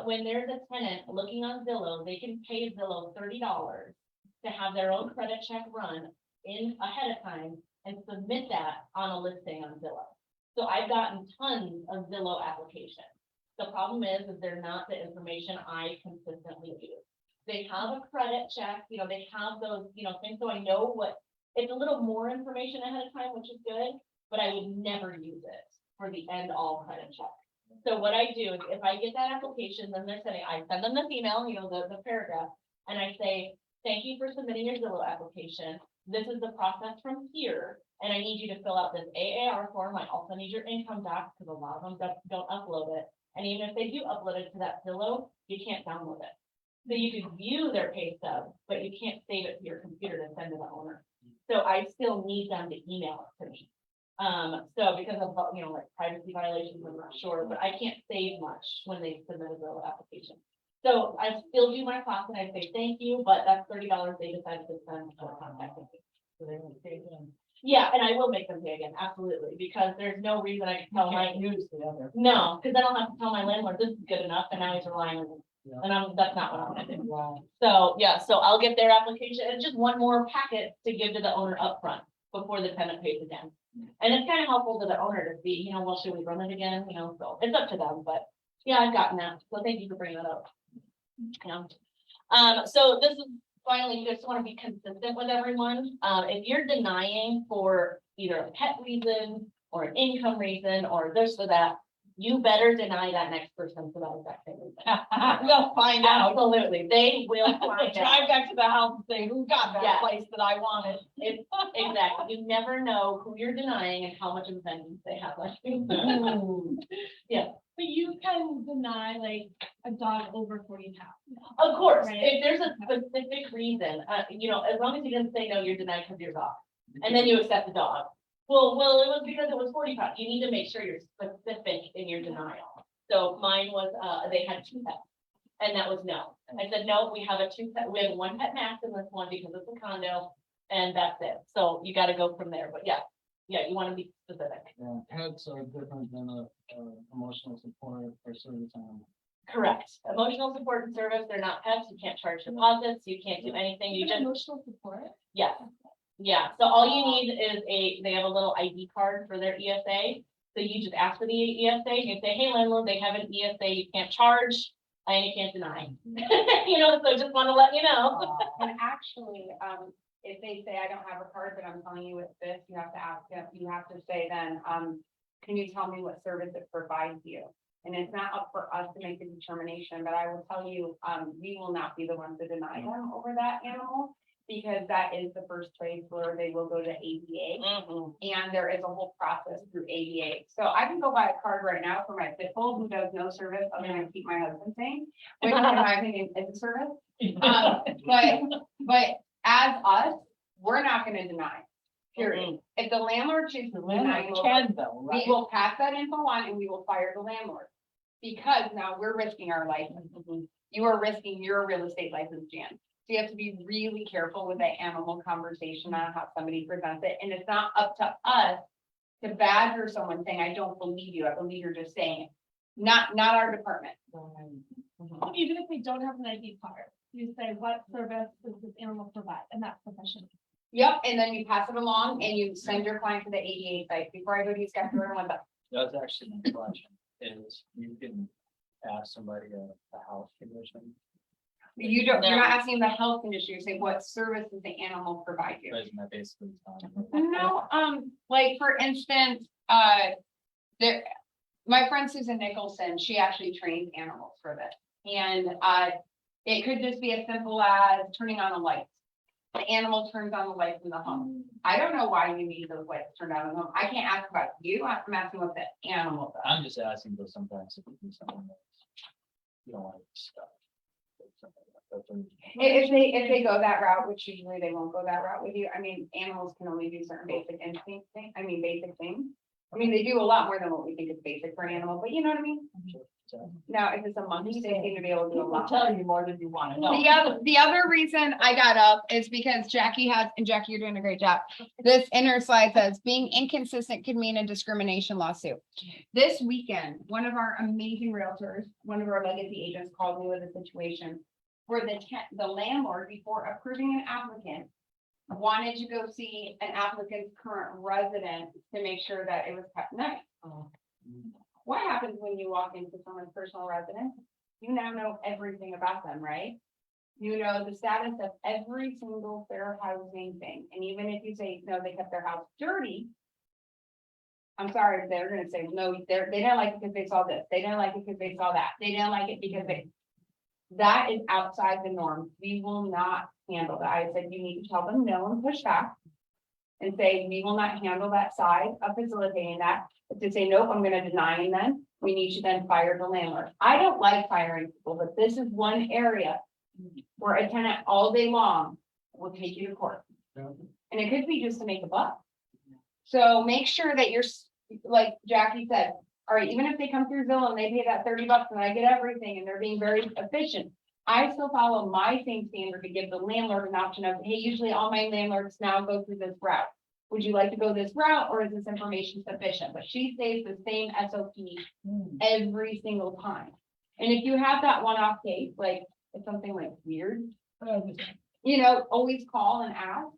when there's a tenant looking on Zillow, they can pay Zillow $30 to have their own credit check run in ahead of time and submit that on a listing on Zillow. So I've gotten tons of Zillow applications. The problem is they're not the information I consistently use. They have a credit check, they have those, things, so I know it's a little more information ahead of time, which is good, but I would never use it for the end all credit check. So what I do is if I get that application, then I send them this email, the paragraph, and I say, thank you for submitting your Zillow application. This is the process from here, and I need you to fill out this AAR form. I also need your income docs, because a lot of them don't upload it. And even if they do upload it to that Zillow, you can't download it. So you can view their pay stub, but you can't save it to your computer to send to the owner. So I still need them to email it to me. So because of, like privacy violations, I'm not sure, but I can't save much when they submit a Zillow application. So I still do my class and I say thank you, but that's $30 they decided to spend for contacting me. So they won't pay again. Yeah, and I will make them pay again, absolutely, because there's no reason I can tell my, Can't use the other. no, because I don't have to tell my landlord, this is good enough, and now he's relying on me. Yeah. And that's not what I'm gonna do. Wow. So, yeah, so I'll get their application, it's just one more packet to give to the owner upfront before the tenant pays again. And it's kind of helpful to the owner to see, well, should we run it again, so it's up to them, but yeah, I've gotten that, so thank you for bringing that up. Yeah. So this is finally, you just want to be consistent with everyone. If you're denying for either a pet reason or an income reason or this or that, you better deny that next person for that exact same reason. They'll find out. Absolutely, they will They'll find out. drive back to the house and say, who got Yeah. that place that I wanted? Exactly, you never know who you're denying and how much of a vengeance they have left. Ooh. But you can deny like a dog over 40 pounds. Of course, Right. if there's a specific reason, as long as you didn't say, no, you're denied because you're dog, and then you accept the dog. Well, it was because it was 40 pounds. You need to make sure you're specific in your denial. So mine was, they had 2 pets, and that was no. I said, no, we have we have 1 pet max in this one because it's a condo, and that's it. So you gotta go from there, but yeah, you wanna be specific. Yeah, pets are different than a emotional support or service animal. Correct. Emotional support and service, they're not pets. You can't charge deposits. You can't do anything. You just, Emotional support. yeah. Yeah, so all you need is they have a little ID card for their ESA. So you just ask for the ESA, you say, hey landlord, they have an ESA, you can't charge and you can't deny. So just want to let you know. And actually, if they say, I don't have a card, but I'm telling you it's this, you have to ask them, you have to say then, can you tell me what service it provides you? And it's not up for us to make the determination, but I will tell you, we will not be the ones to deny them over that animal. Because that is the first place where they will go to ADA. And there is a whole process through ADA. So I can go buy a card right now for my pit bull who does no service other than keep my husband sane, which in my opinion is a service. But as us, we're not gonna deny, period. If the landlord chooses to deny, Can though, we right? will pass that info on and we will fire the landlord. Because now we're risking our license. You are risking your real estate license, Jan. So you have to be really careful with that animal conversation on how somebody presents it. And it's not up to us to badger someone saying, I don't believe you. I believe you're just saying it. Not our department. Even if they don't have an ID card, you say, what service does this animal provide? And that's sufficient. Yep, and then you pass it along and you send your client to the ADA site. Before I go to you, Scott, everyone, but That's actually my question, is you can ask somebody a house condition, you're not asking the health condition. You're saying, what service does the animal provide you? isn't that basically telling you? No, like for instance, my friend Susan Nicholson, she actually trains animals for this. And it could just be as simple as turning on a light. The animal turns on the lights in the home. I don't know why you need those lights turned on in the home. I can't ask about you. I'm asking what the animal does. I'm just asking, but sometimes if you do something that's, you don't want to stuff. If they go that route, which usually they won't go that route with you, I mean, animals can only do certain basic instinct thing, basic things. I mean, they do a lot more than what we think is basic for an animal, but you know what I mean? Now, if it's a monkey, they seem to be able to do a We'll lot. tell you more than you want to know. The other reason I got up is because Jackie, you're doing a great job. This inner slide says, being inconsistent could mean a discrimination lawsuit. This weekend, one of our amazing realtors, one of our legacy agents called me with a situation where the landlord, before approving an applicant, wanted to go see an applicant's current residence to make sure that it was kept nice. What happens when you walk into someone's personal residence? You now know everything about them, right? You know the status of every single fair housing thing. And even if you say, no, they kept their house dirty, I'm sorry, they're gonna say, no, they didn't like it because they saw this. They didn't like it because they saw that. They didn't like it because that is outside the norm. We will not handle that. I said, you need to tell them no and push back and say, we will not handle that side of facilitating that. If they say, nope, I'm gonna deny, and then we need to then fire the landlord. I don't like firing people, but this is one area where a tenant all day long will take you to court. And it could be just to make a buck. So make sure that you're, like Jackie said, all right, even if they come through Zillow and they pay that $30 and I get everything and they're being very efficient, I still follow my same standard to give the landlord an option of, hey, usually all my landlords now go through this route. Would you like to go this route, or is this information sufficient? But she stays the same SOP every single time. And if you have that one-off case, like it's something like weird, you know, always call and ask.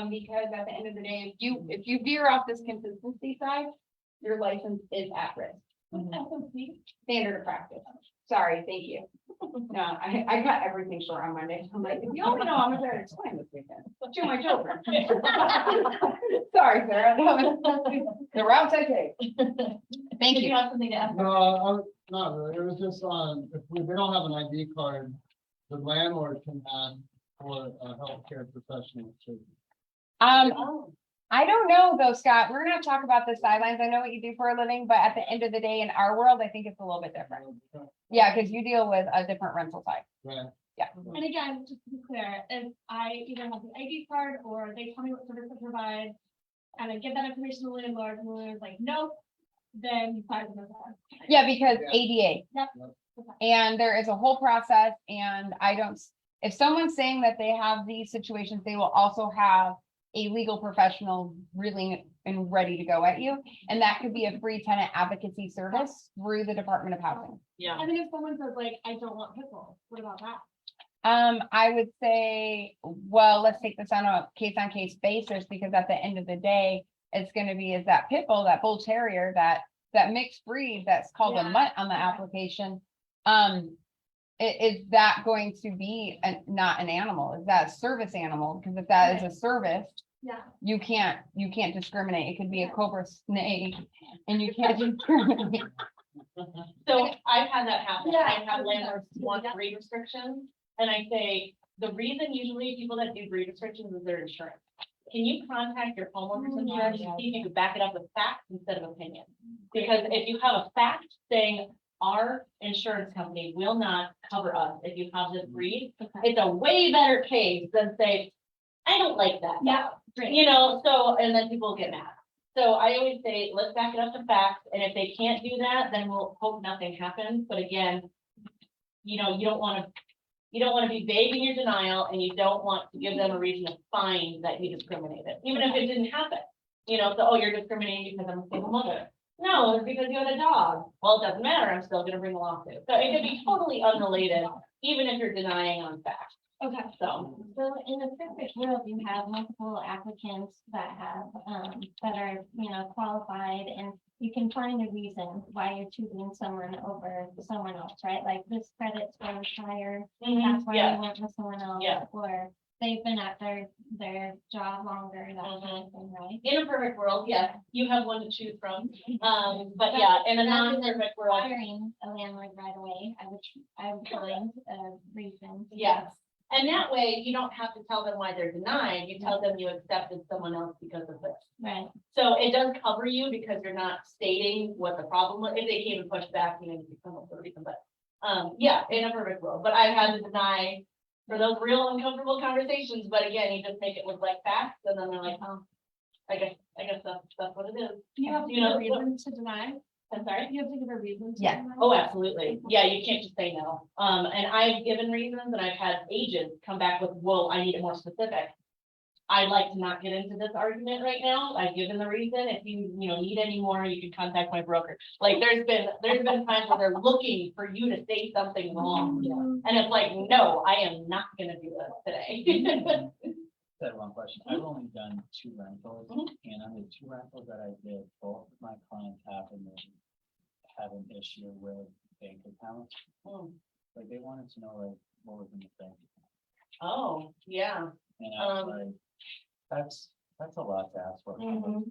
Because at the end of the day, if you veer off this consistency side, your license is at risk. Standard of practice. Sorry, thank you. No, I cut everything short on Monday. I'm like, if you only know how much I explain this weekend to my children. Sorry, Sarah. The routes I take. Thank Did you. you have something to add? No, not really. It was just if they don't have an ID card, the landlord can ask for a healthcare professional to. I don't know though, Scott. We're gonna talk about the sidelines. I know what you do for a living, but at the end of the day, in our world, I think it's a little bit different. Yeah, because you deal with a different rental side. Right. And again, just to be clear, if I either have the ID card or they tell me what service to provide, and I give that information to the landlord, and the landlord's like, nope, then you fire them as well. Yeah, because Yeah. ADA. Yep. And there is a whole process, and if someone's saying that they have these situations, they will also have a legal professional really and ready to go at you. And that could be a free tenant advocacy service through the Department of Housing. Yeah. I mean, if someone says like, I don't want pit bulls, what about that? I would say, well, let's take this on a case basis, because at the end of the day, it's gonna be is that pit bull, that bull terrier, that mixed breed that's called a Yeah. mutt on the application. Is that going to be not an animal? Is that a service animal? Because if that is a service, Yeah. you can't discriminate. It could be a cobra snake and you can't discriminate. So I've had that happen. Yeah. I have landlords want breed restrictions, and I say, the reason usually people that do breed restrictions is their insurance. Can you contact your homeowner's insurance and see if you can back it up with facts instead of opinion? Because if you have a fact saying our insurance company will not cover us if you have this breed, it's a way better case than say, I don't like that. Yeah, dog." You know, so, and then people get mad. So I always say, let's back it up to facts, and if they can't do that, then we'll hope nothing happens. But again, you know, you don't want to be vague in your denial, and you don't want to give them a reason to find that you discriminated, even if it didn't happen. You know, so, oh, you're discriminating because I'm a single mother. No, it's because you had a dog. Well, it doesn't matter, I'm still gonna bring a lawsuit. So it could be totally unrelated, even if you're denying on fact, Okay. so. So in a perfect world, you have multiple applicants that have, that are, you know, qualified, and you can find a reason why you're choosing someone over someone else, right? Like this credit score is higher, that's why Yeah. you went with someone else. Yeah. Or they've been at their job longer, that kind of thing, right? In a perfect world, yes, you have one to choose from, but yeah, in a non-perfect world, Firing a landlord right away, I would find a reason. yes. And that way, you don't have to tell them why they're denied, you tell them you accepted someone else because of this. Right. So it does cover you because you're not stating what the problem was. If they came and pushed back, you know, you can come up with a reason, but Yeah, in a perfect world, but I've had to deny for those real uncomfortable conversations, but again, you just make it look like facts, and then they're like, oh, I guess that's what it is. You have to You give know, a reason to deny. I'm sorry? You have to give a reason. to Yeah. deny. Oh, absolutely. Yeah, you can't just say no. And I've given reasons and I've had agents come back with, well, I need it more specific. I'd like to not get into this argument right now. I've given the reason. If you need any more, you can contact my broker. Like, there's been times where they're looking for you to say something wrong. And it's like, no, I am not gonna do this today. That one question. I've only done 2 rentals, Mhm. and on the 2 rentals that I did, both of my clients had an issue with bank accounts. Mm. Like, they wanted to know, like, what was in the bank. Oh, yeah. And I was like, that's a lot to ask for. Mhm.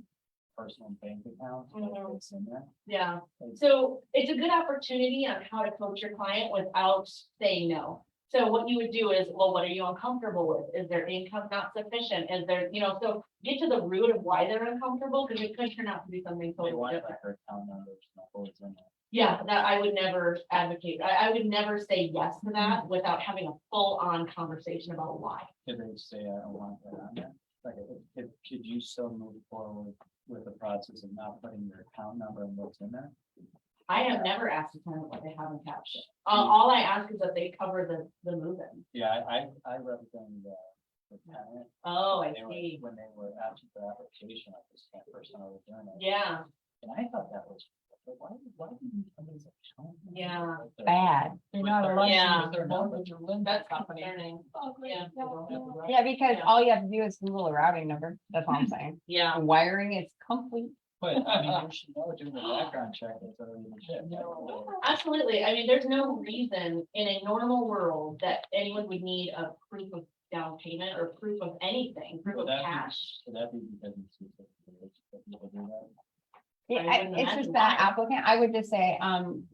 Personal bank accounts, Mhm. like, what's in there. Yeah, so it's a good opportunity on how to coach your client without saying no. So what you would do is, well, what are you uncomfortable with? Is their income not sufficient? Is there, so get to the root of why they're uncomfortable, because it could turn out to be something They totally wanted different. like their account numbers, not what's in there. Yeah, that I would never advocate. I would never say yes to that without having a full-on conversation about why. Could they say, I don't want that on there? Like, could you still move forward with the process of not putting your account number and what's in there? I have never asked a tenant what they have in caption. All I ask is that they cover the move-in. Yeah, I represented the tenant. Oh, I They were- see. When they were asking for application, I was the first time I was doing it. Yeah, And I thought that was, like, why do you need somebody's account? number? Yeah. Like, the- Bad. They're not a license, Yeah. they're not with your lending that's company. concerning. Yeah. They don't have the right- Yeah, because Yeah. all you have to do is Google a routing number. That's all I'm saying. Yeah, The wiring is complete. But I mean, you should know doing the background check, it's already legit. absolutely. I mean, there's no reason in a normal world that anyone would need a proof of down payment or proof of anything, proof of Would that be- cash. Would that be because it's that people do that? Yeah, I wouldn't it's imagine just that why. applicant, I would just say,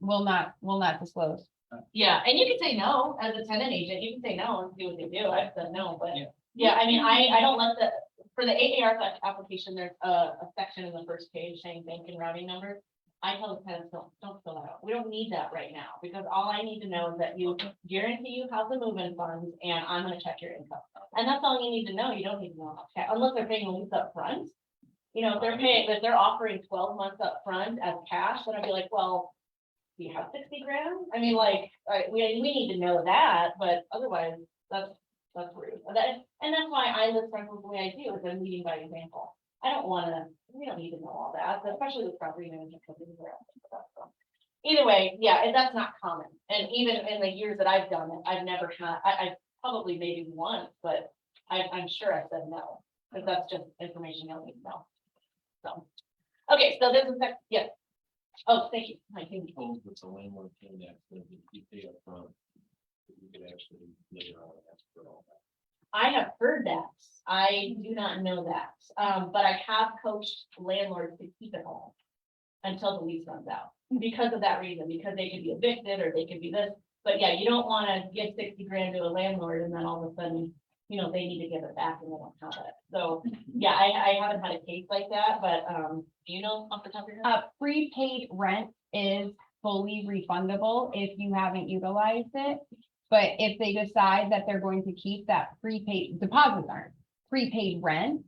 will not disclose. Yeah, and you can say no as a tenant agent. You can say no and see what they do. I've said no, but Yeah. yeah, I mean, I don't let for the AAR application, there's a section in the first page saying bank and routing number. I tell the tenants, don't fill that out. We don't need that right now, because all I need to know is that you guarantee you have the move-in funds and I'm gonna check your income. And that's all you need to know. You don't need to know, okay, unless they're paying a lease up front. If they're offering 12 months up front as cash, then I'd be like, well, do you have 60 grand? I mean, like, we need to know that, but otherwise, that's rude. And that's why I list rentals the way I do, is I'm leading by example. We don't need to know all that, especially with property management companies. Either way, yeah, and that's not common. And even in the years that I've done it, I've never had, I probably maybe once, but I'm sure I said no, because that's just information you'll need to know. So, okay, so there's a sec, yeah. Oh, thank you. I think, Told with the landlord paying that, that if you pay up front, you could actually later on ask for all that. I have heard that. I do not know that. But I have coached landlords to keep it all until the lease runs out, because of that reason, because they could be evicted or they could be this. But yeah, you don't want to give 60 grand to a landlord and then all of a sudden, they need to give it back and they don't have it. So, yeah, I haven't had a case like that, but, do you know off the top of your head? Prepaid rent is fully refundable if you haven't utilized it. But if they decide that they're going to keep that prepaid, deposits aren't prepaid rent,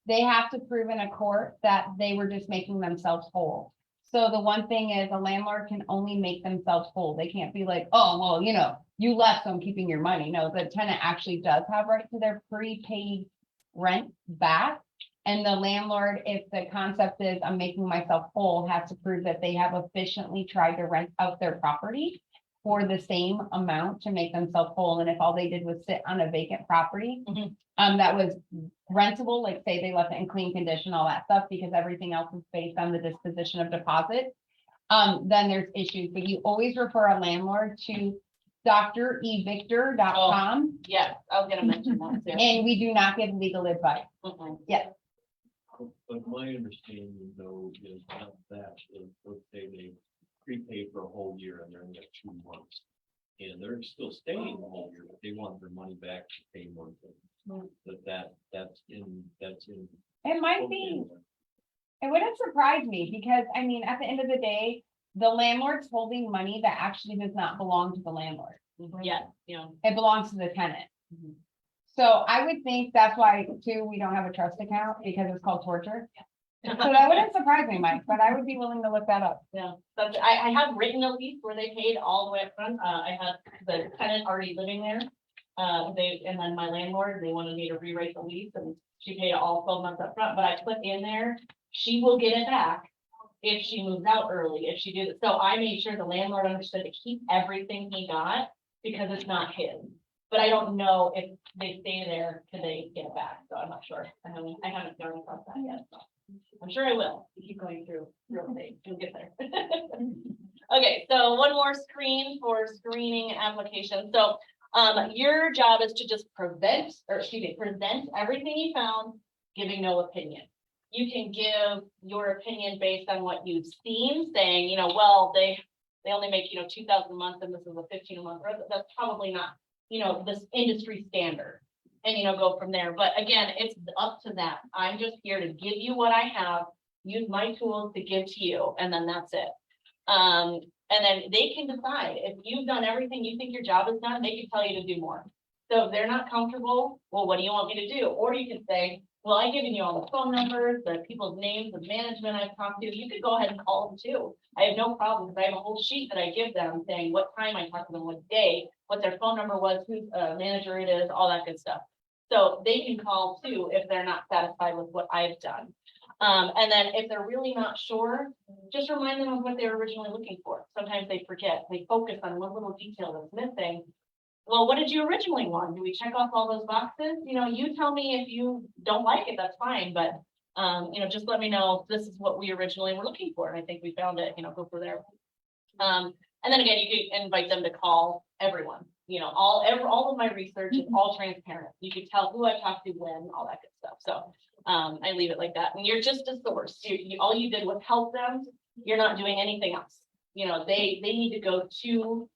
they have to prove in a court that they were just making themselves whole. So the one thing is, a landlord can only make themselves whole. They can't be like, oh, well, you left, so I'm keeping your money. No, the tenant actually does have right to their prepaid rent back. And the landlord, if the concept is I'm making myself whole, has to prove that they have efficiently tried to rent out their property for the same amount to make themselves whole. And if all they did was sit on a vacant property, Mhm. That was rentable, like say they left it in clean condition, all that stuff, because everything else is based on the disposition of deposit, then there's issues. But you always refer a landlord to drevictor.com, Yeah, I was gonna mention that too. and we do not give legal advice. Mhm. But my understanding though is not that, let's say they prepaid for a whole year and they're in there 2 months. And they're still staying the whole year, but they want their money back to pay monthly. That's in. It might be. It wouldn't surprise me, because I mean, at the end of the day, the landlord's holding money that actually does not belong to the landlord. Yeah, you know, It belongs to the tenant. Mhm. So I would think that's why too, we don't have a trust account because it's called torture. So that wouldn't surprise me, Mike, but I would be willing to look that up. yeah, but I have written a lease where they paid all the way up front. I had the tenant already living there. And then my landlord, they wanted me to rewrite the lease and she paid all 12 months up front. But I put in there, she will get it back if she moves out early, if she did it. So I made sure the landlord understood to keep everything he got because it's not his. But I don't know if they stay there, can they get it back? So I'm not sure. I haven't gone across that yet. So I'm sure I will. You keep going through real estate, you'll get there. Okay, so one more screen for screening applications. So your job is to just present everything you found, giving no opinion. You can give your opinion based on what you've seen, saying, you know, well, they only make, you know, 2,000 a month and this is a 15 a month. That's probably not, you know, this industry standard. And, you know, go from there. But again, it's up to them. I'm just here to give you what I have, use my tools to give to you, and then that's it. And then they can decide if you've done everything you think your job is done, they can tell you to do more. So if they're not comfortable, well, what do you want me to do? Or you can say, well, I've given you all the phone numbers, the people's names, the management I've talked to. You could go ahead and call them too. I have no problem because I have a whole sheet that I give them saying what time I talked to them, what day, what their phone number was, whose manager it is, all that good stuff. So they can call too if they're not satisfied with what I've done. And then if they're really not sure, just remind them of what they were originally looking for. Sometimes they forget, they focus on one little detail that's missing. Well, what did you originally want? Do we check off all those boxes? You know, you tell me if you don't like it, that's fine, but you know, just let me know this is what we originally were looking for. And I think we found it, you know, go from there. And then again, you can invite them to call everyone, you know, all of my research is all transparent. You can tell who I talked to when, all that good stuff. So I leave it like that. And you're just a source. All you did was help them. You're not doing anything else. You know, they need to go to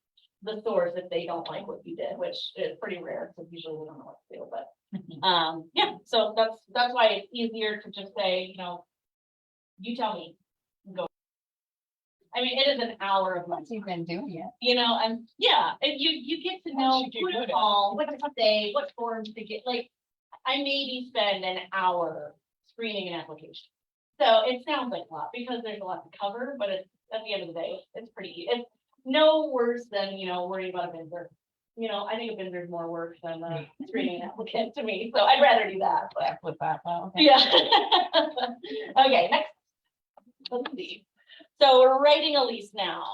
the source if they don't like what you did, which is pretty rare because usually we don't know what to do. But yeah, so that's why it's easier to just say, you know, you tell me, go. I mean, it is an hour of Once you've been doing it. you know, and yeah, and you get to know who to call, what to say, what forms to get, like, I maybe spend an hour screening an application. So it sounds like a lot because there's a lot to cover, but it's at the end of the day, it's pretty, it's no worse than, you know, worrying about a vendor. You know, I think a vendor is more work than screening an applicant to me, so I'd rather do that, but With that, well, okay. yeah. Okay, next. Let's see. So we're writing a lease now.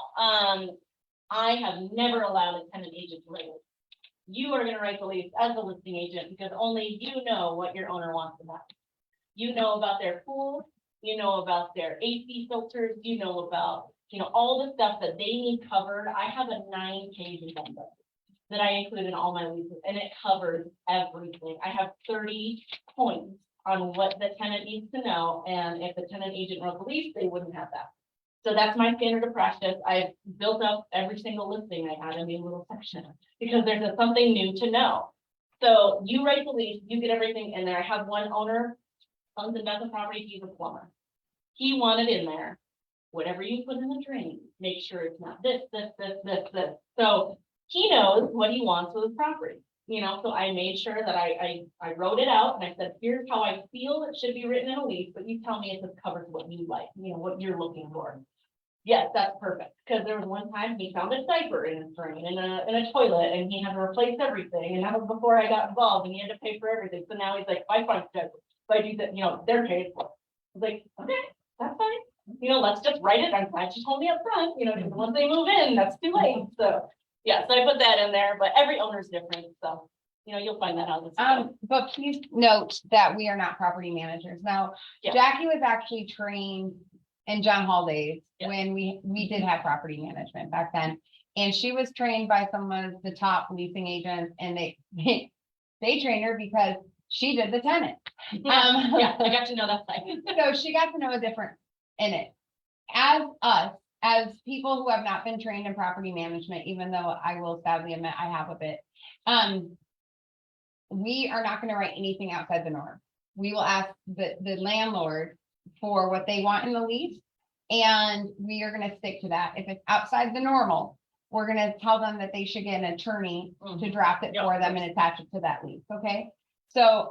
I have never allowed a tenant agent to write it. You are gonna write the lease as a listing agent because only you know what your owner wants about it. You know about their pool, you know about their AC filters, you know about, you know, all the stuff that they need covered. I have a 9-page agenda that I include in all my leases, and it covers everything. I have 30 points on what the tenant needs to know, and if the tenant agent wrote the lease, they wouldn't have that. So that's my standard of practice. I've built up every single listing. I add a new little section because there's something new to know. So you write the lease, you get everything in there. I have one owner, owns and does the property, he's a plumber. He wanted in there, whatever you put in the drain, make sure it's not this. So he knows what he wants with his property, you know, so I made sure that I wrote it out and I said, here's how I feel it should be written in a lease, but you tell me if this covers what you like, you know, what you're looking for. Yes, that's perfect, because there was one time he found a diaper in his drain in a toilet and he had to replace everything, and that was before I got involved and he had to pay for everything. So now he's like, I find diaper, so I do that, you know, they're paid for. I was like, okay, that's fine. You know, let's just write it on time. She told me up front, you know, because once they move in, that's too late. So yeah, so I put that in there, but every owner's different. So, you know, you'll find that out. But please note that we are not property managers. Now, Yeah. Jackie was actually trained in John Hall days Yeah. when we did have property management back then. And she was trained by some of the top leasing agents, and they trained her because she did the tenant. Yeah, I got to know that side. So she got to know a different in it. As people who have not been trained in property management, even though I will sadly admit I have a bit, we are not going to write anything outside the norm. We will ask the landlord for what they want in the lease, And we are gonna stick to that. If it's outside the normal, we're gonna tell them that they should get an attorney to draft it Yeah, for of them and attach it to that lease, okay? So,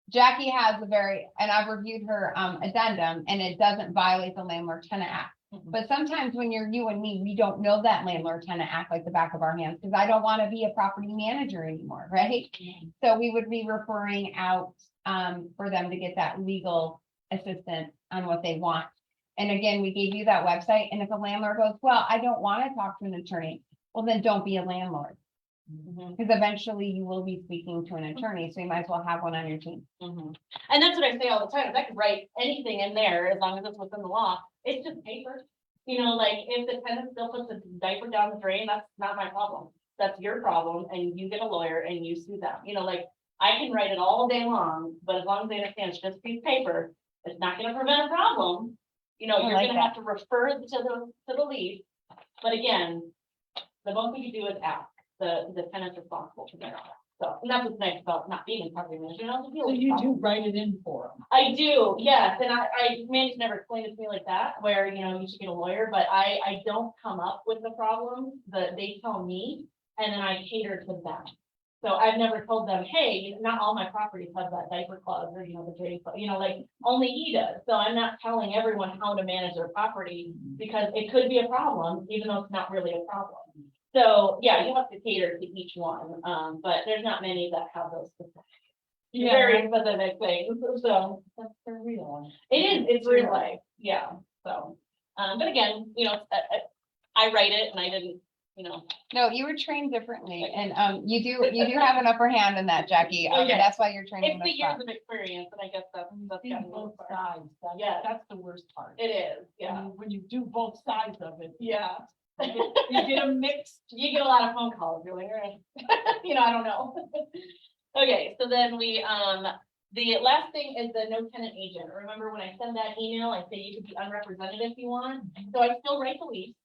Jackie has a very, and I've reviewed her, addendum, and it doesn't violate the landlord tenant act. But sometimes when you're you and me, we don't know that landlord tenant act like the back of our hands, because I don't want to be a property manager anymore, right? So we would be referring out, for them to get that legal assistance on what they want. And again, we gave you that website, and if a landlord goes, well, I don't want to talk to an attorney, well, then don't be a landlord. Because eventually you will be speaking to an attorney, so you might as well have one on your team. And that's what I say all the time, is I could write anything in there as long as it's within the law, it's just paper. You know, like, if the tenant still puts a diaper down the drain, that's not my problem, that's your problem, and you get a lawyer and you sue them, you know, like, I can write it all day long, but as long as they understand it's just a piece of paper, it's not gonna prevent a problem. You know, I you're like gonna that. have to refer to the lease, but again, the most we can do is ask, the tenant's responsible for their own. So, and that's what's nice about not being in property management. I don't deal So with you do problems. write it in for them. I do, yes, and Mandy's never explained it to me like that, where, you know, you should get a lawyer, but I don't come up with the problems, that they tell me, and then I cater to them. So I've never told them, hey, not all my properties have that diaper clause, or, you know, the drain, you know, like, only he does. So I'm not telling everyone how to manage their property, because it could be a problem, even though it's not really a problem. So, yeah, you have to cater to each one, but there's not many that have those specific, very specific things, so. That's the real one. It is, it's real life, yeah, so, but again, you know, I write it and I didn't, you know. No, you were trained differently, and, you do have an upper hand in that, Jackie. Okay. That's why you're training It's the this years up. of experience, and I guess that's See gotten me both far. sides, Yeah. that's the worst part. It is, yeah, When you do both sides of it. yeah. You get a mix. You get a lot of phone calls, you're like, all right, you know, I don't know. Okay, so then the last thing is the no tenant agent. Remember when I send that email, I say you could be unrepresented if you want, so I still write the lease.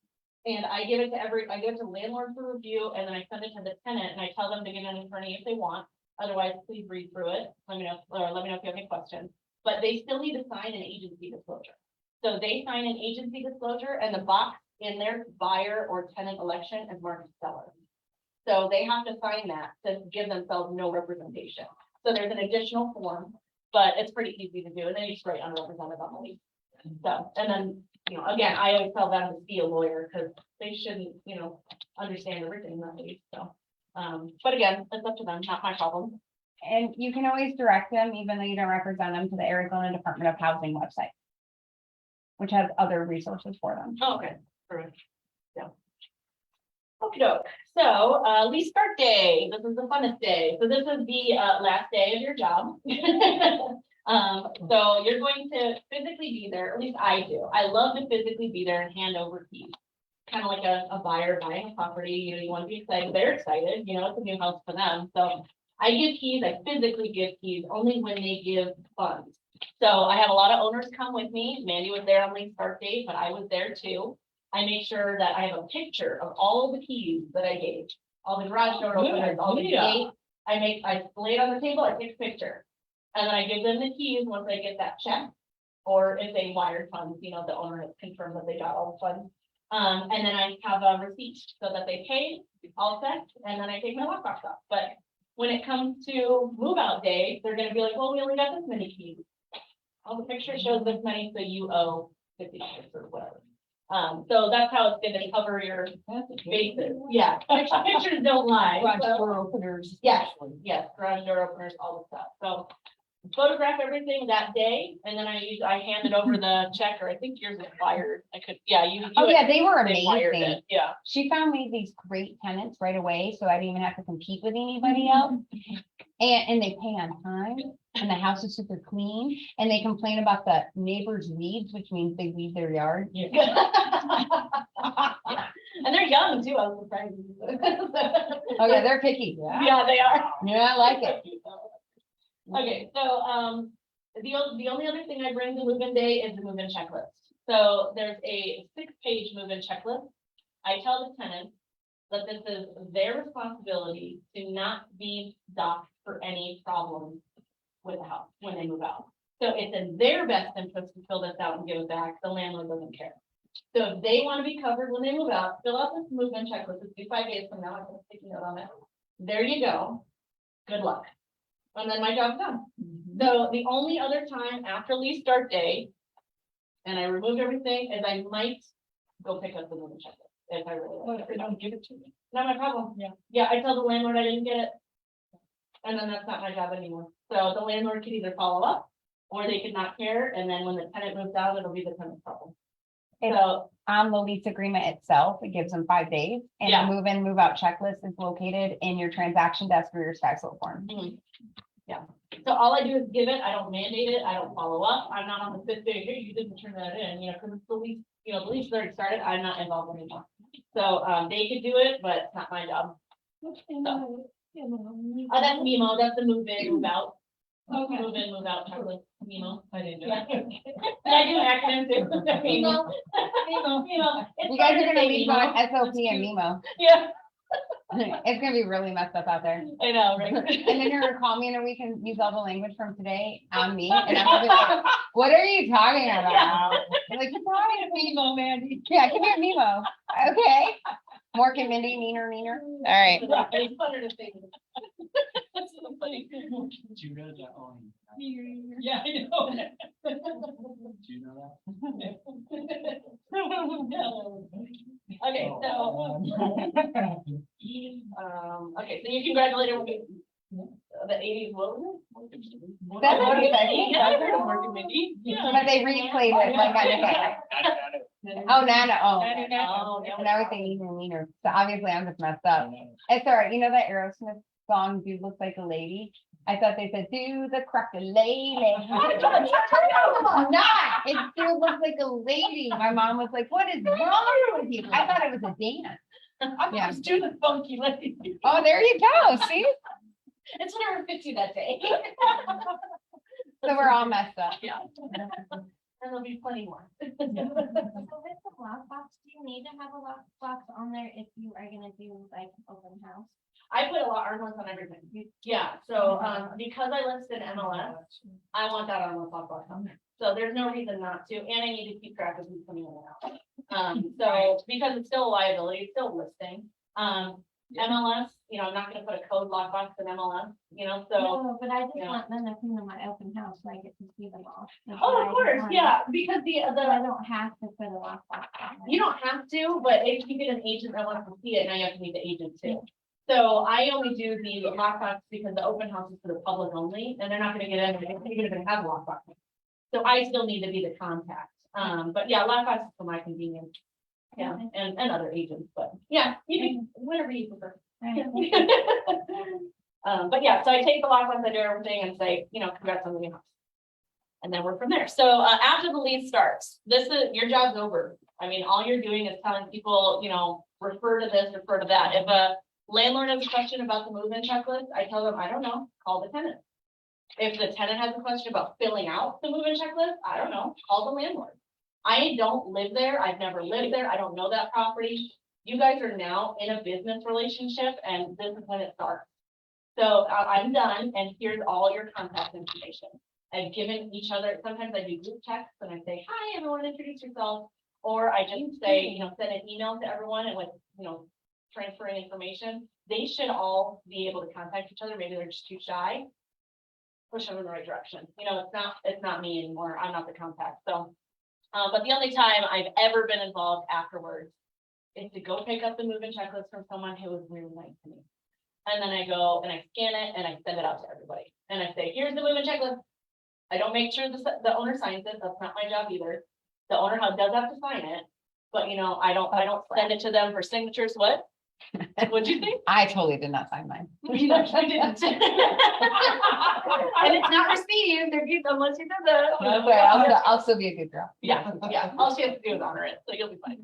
And I give it to I give it to landlord for review, and then I send it to the tenant, and I tell them to get an attorney if they want. Otherwise, please read through it, let me know, or let me know if you have any questions. But they still need to sign an agency disclosure. So they sign an agency disclosure, and the box in their buyer or tenant election is marked seller. So they have to sign that to give themselves no representation. So there's an additional form, but it's pretty easy to do, and then you just write unrepresented on the lease. So, and then, you know, again, I always tell them to be a lawyer, because they shouldn't, you know, understand everything in that lease, so. But again, it's up to them, not my problem. And you can always direct them, even though you don't represent them, to the Arizona Department of Housing website, which has other resources for them. Oh, okay, perfect. Yeah. Okey doke, so, lease start day, this is the funnest day, so this is the, last day of your job. So you're going to physically be there, at least I do, I love to physically be there and hand over keys. Kind of like a buyer buying a property, you know, you want to be excited, they're excited, you know, it's a new house for them, so. I give keys, I physically give keys only when they give funds. So I have a lot of owners come with me, Mandy was there on lease start date, but I was there too. I make sure that I have a picture of all of the keys that I gave, all the garage door openers, all the idea. gates. I lay it on the table, I take a picture. And then I give them the keys once I get that check. Or if they wired funds, you know, the owner has confirmed that they got all the funds. And then I have a receipt so that they paid, all set, and then I take my lockbox off. But when it comes to move out day, they're gonna be like, well, we only got this many keys. All the picture shows this many, so you owe $50 or whatever. So that's how it's gonna cover your bases. Yeah, pictures don't lie. Garage So- door openers. Yes. especially. Yes, garage door openers, all the stuff, so. Photograph everything that day, and then I handed over the check, or I think yours is wired, I could, yeah, you. Oh, yeah, they were They wired amazing. it, yeah. She found me these great tenants right away, so I didn't even have to compete with anybody else. And they pay on time, and the house is super clean, and they complain about the neighbors' weeds, which means they weed their yard. And they're young too, I was surprised. Oh, yeah, they're picky. Yeah, they are. Yeah, I like it. Okay, so, the only other thing I bring to move-in day is the move-in checklist. So there's a 6-page move-in checklist. I tell the tenants that this is their responsibility to not be docked for any problems with the house when they move out. So it's in their best interest to fill this out and give it back. The landlord doesn't care. So if they want to be covered when they move out, fill out this move-in checklist. It's due 5 days from now. I'm going to stick a note on it. There you go. Good luck. And then my job's done. So the only other time after lease start day, and I removed everything, is I might go pick up the move-in checklist if I really want. If they don't give it to me. Not my problem. Yeah. Yeah, I tell the landlord I didn't get it. And then that's not my job anymore. So the landlord could either follow up, or they could not care, and then when the tenant moves out, it'll be the tenant's problem. If- So, On the lease agreement itself, it gives them 5 days, and Yeah. the move-in, move-out checklist is located in your transaction desk for your tax bill form. so all I do is give it, I don't mandate it, I don't follow up, I'm not on the 5th day, hey, you didn't turn that in, because it's the lease, the lease already started, I'm not involved anymore. So, they could do it, but it's not my job. That's Mimo, that's the move in, move out. Okay. Move in, move out, checklist, Mimo. I didn't know. Yeah. And I do acronyms too. Mimo. Mimo. It's You guys fun are to gonna say leave Mimo. on SOP It's and cute. Memo. Yeah, It's gonna be really messed up out there. I know, right? And then you're gonna call me in a week and use all the language from today on me, and I'm gonna be like, what are you talking about? I'm like, you're talking to Memo, Mandy. Yeah, come here, Memo. Okay. Mork and Mindy, neener. All right. It's funner to say. That's so funny. Do you know that on? Yeah, I know. Do you know that? Okay, Oh, okay, so you congratulated me. The 80s, what was it? That's what he said. Yeah, I heard of Morgan Mindy. Yeah. But they replayed it like I did. Oh, Nana, oh. And I was saying neener. So obviously I'm just messed up. It's all right. You know that Aerosmith song, Dude Looks Like a Lady? I thought they said, do the crack a lady. Not, it still looks like a lady. My mom was like, what is wrong with you? I thought it was a dance. I Yeah. was doing the funky lady. Oh, there you go. See? It's whatever fits you that day. So we're all messed up. Yeah. And there'll be plenty more. So with the lockbox, do you need to have a lockbox on there if you are gonna do like open house? I put a lot of armlets on everything. Yeah, so, because I list in MLS, I want that armless lockbox on there. So there's no reason not to, and I need to keep track of who's coming in and out. So because it's still a liability, it's still listing. MLS, I'm not gonna put a code lockbox in MLS, so. No, but I just yeah. want them to come to my open house so I get to see them all. That's Oh, what I of just course, want. yeah, because So I don't have to put a lockbox on there. you don't have to, but if you get an agent that wants to see it, now you have to meet the agent too. So I only do the lockbox because the open house is for the public only, and they're not gonna get in, even if they have a lockbox. So I still need to be the contact. But yeah, lockbox is for my convenience. Yeah, and other agents, but yeah, you can, whatever you prefer. Right. But yeah, so I take the lockbox, I do everything and say, congrats on the new house. And then we're from there. So after the lease starts, your job's over. I mean, all you're doing is telling people, refer to this, refer to that. If a landlord has a question about the move-in checklist, I tell them, I don't know, call the tenant. If the tenant has a question about filling out the move-in checklist, I don't know, call the landlord. I don't live there. I've never lived there. I don't know that property. You guys are now in a business relationship and this is when it starts. So I'm done and here's all your contact information. I've given each other, sometimes I do group texts and I say, hi, everyone, introduce yourself. Or I just say, send an email to everyone and with, transferring information. They should all be able to contact each other. Maybe they're just too shy. Push them in the right direction. It's not me anymore. I'm not the contact. So, but the only time I've ever been involved afterwards is to go pick up the move-in checklist from someone who was really nice to me. And then I go and I scan it and I send it out to everybody. And I say, here's the move-in checklist. I don't make sure the owner signs it. That's not my job either. The owner does have to sign it, but I don't send it to them for signatures. What? What'd you think? I totally did not sign mine. You actually didn't. And it's not received unless you did that. Okay, I'll still be a good girl. Yeah. All she has to do is honor it, so you'll be fine.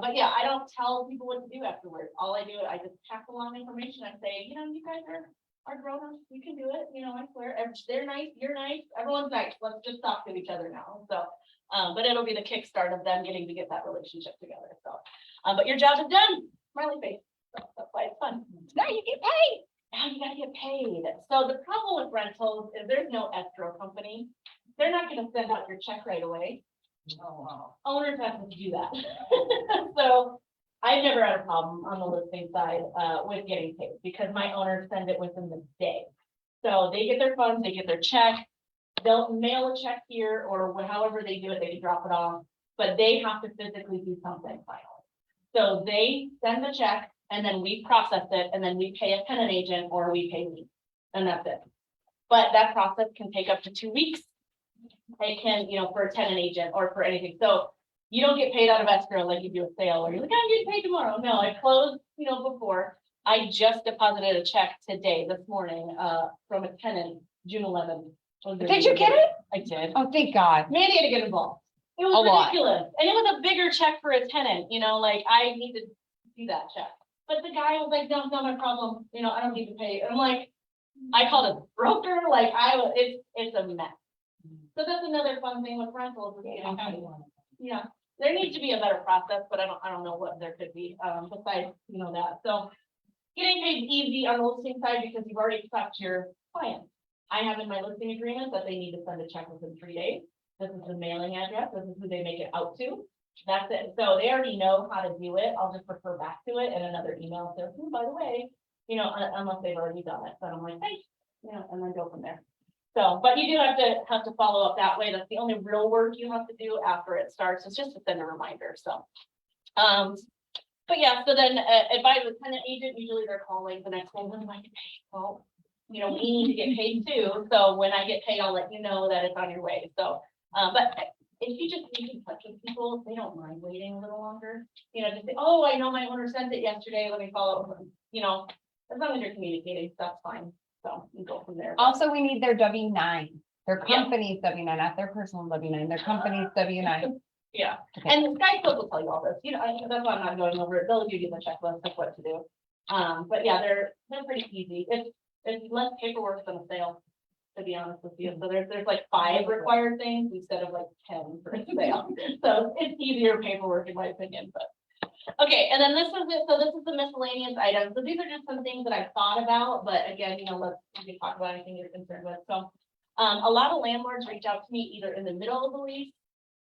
But yeah, I don't tell people what to do afterwards. All I do, I just pass along information. I say, you guys are grown-ups. You can do it. I swear. They're nice. You're nice. Everyone's nice. Let's just talk to each other now. So, but it'll be the kickstart of them getting to get that relationship together. So, but your job is done. Smiley face. So that's why it's fun. Now you get paid. Now you gotta get paid. So the problem with rentals is there's no escrow company. they're not gonna send out your check right away. Oh, wow. Owners have to do that. So I've never had a problem on the listing side, with getting paid because my owners send it within the day. So they get their funds, they get their check, they'll mail a check here or however they do it, they can drop it off, but they have to physically do something final. So they send the check and then we process it and then we pay a tenant agent or we pay me. And that's it. But that process can take up to 2 weeks. It can, for a tenant agent or for anything. So you don't get paid out of escrow like you do a sale or you're like, I'm getting paid tomorrow. No, I closed, before. I just deposited a check today, this morning, from a tenant, June 11th. Did you get it? I did. Oh, thank God. Mandy had to get involved. It A was lot. ridiculous. And it was a bigger check for a tenant, like I need to do that check. But the guy was like, no, it's not my problem. I don't need to pay. And I'm like, I called a broker, like it's a mess. So that's another fun thing with rentals. Is, yeah, there needs to be a better process, but I don't know what there could be, besides, that. So getting paid is easy on the listing side because you've already prepped your client. I have in my listing agreement that they need to send a check within 3 days. This is the mailing address. This is who they make it out to. That's it. So they already know how to do it. I'll just refer back to it in another email. So, by the way, unless they've already done it. So I'm like, hey, and then go from there. So, but you do have to follow up that way. That's the only real work you have to do after it starts. It's just to send a reminder. So, but yeah, so then advise the tenant agent, usually they're calling the next day, when do I get paid? Well, we need to get paid too. So when I get paid, I'll let you know that it's on your way. So, but if you just keep in touch with people, they don't mind waiting a little longer. Just say, oh, I know my owner sent it yesterday. Let me follow up with them. As long as you're communicating, that's fine. So you go from there. Also, we need their W-9, their Yeah. company's W-9, not their personal W-9, their company's W-9. Yeah, Okay. and Sky Clip will tell you all this, that's why I'm not going over it, they'll give you the checklist of what to do. But yeah, they're pretty easy, it's less paperwork than a sale, to be honest with you, so there's like 5 required things instead of like 10 for a sale. So it's easier paperwork in my opinion, but. Okay, and then this is it, so this is the miscellaneous items, so these are just some things that I thought about, but again, we can talk about anything you're concerned with, so. A lot of landlords reach out to me either in the middle of the lease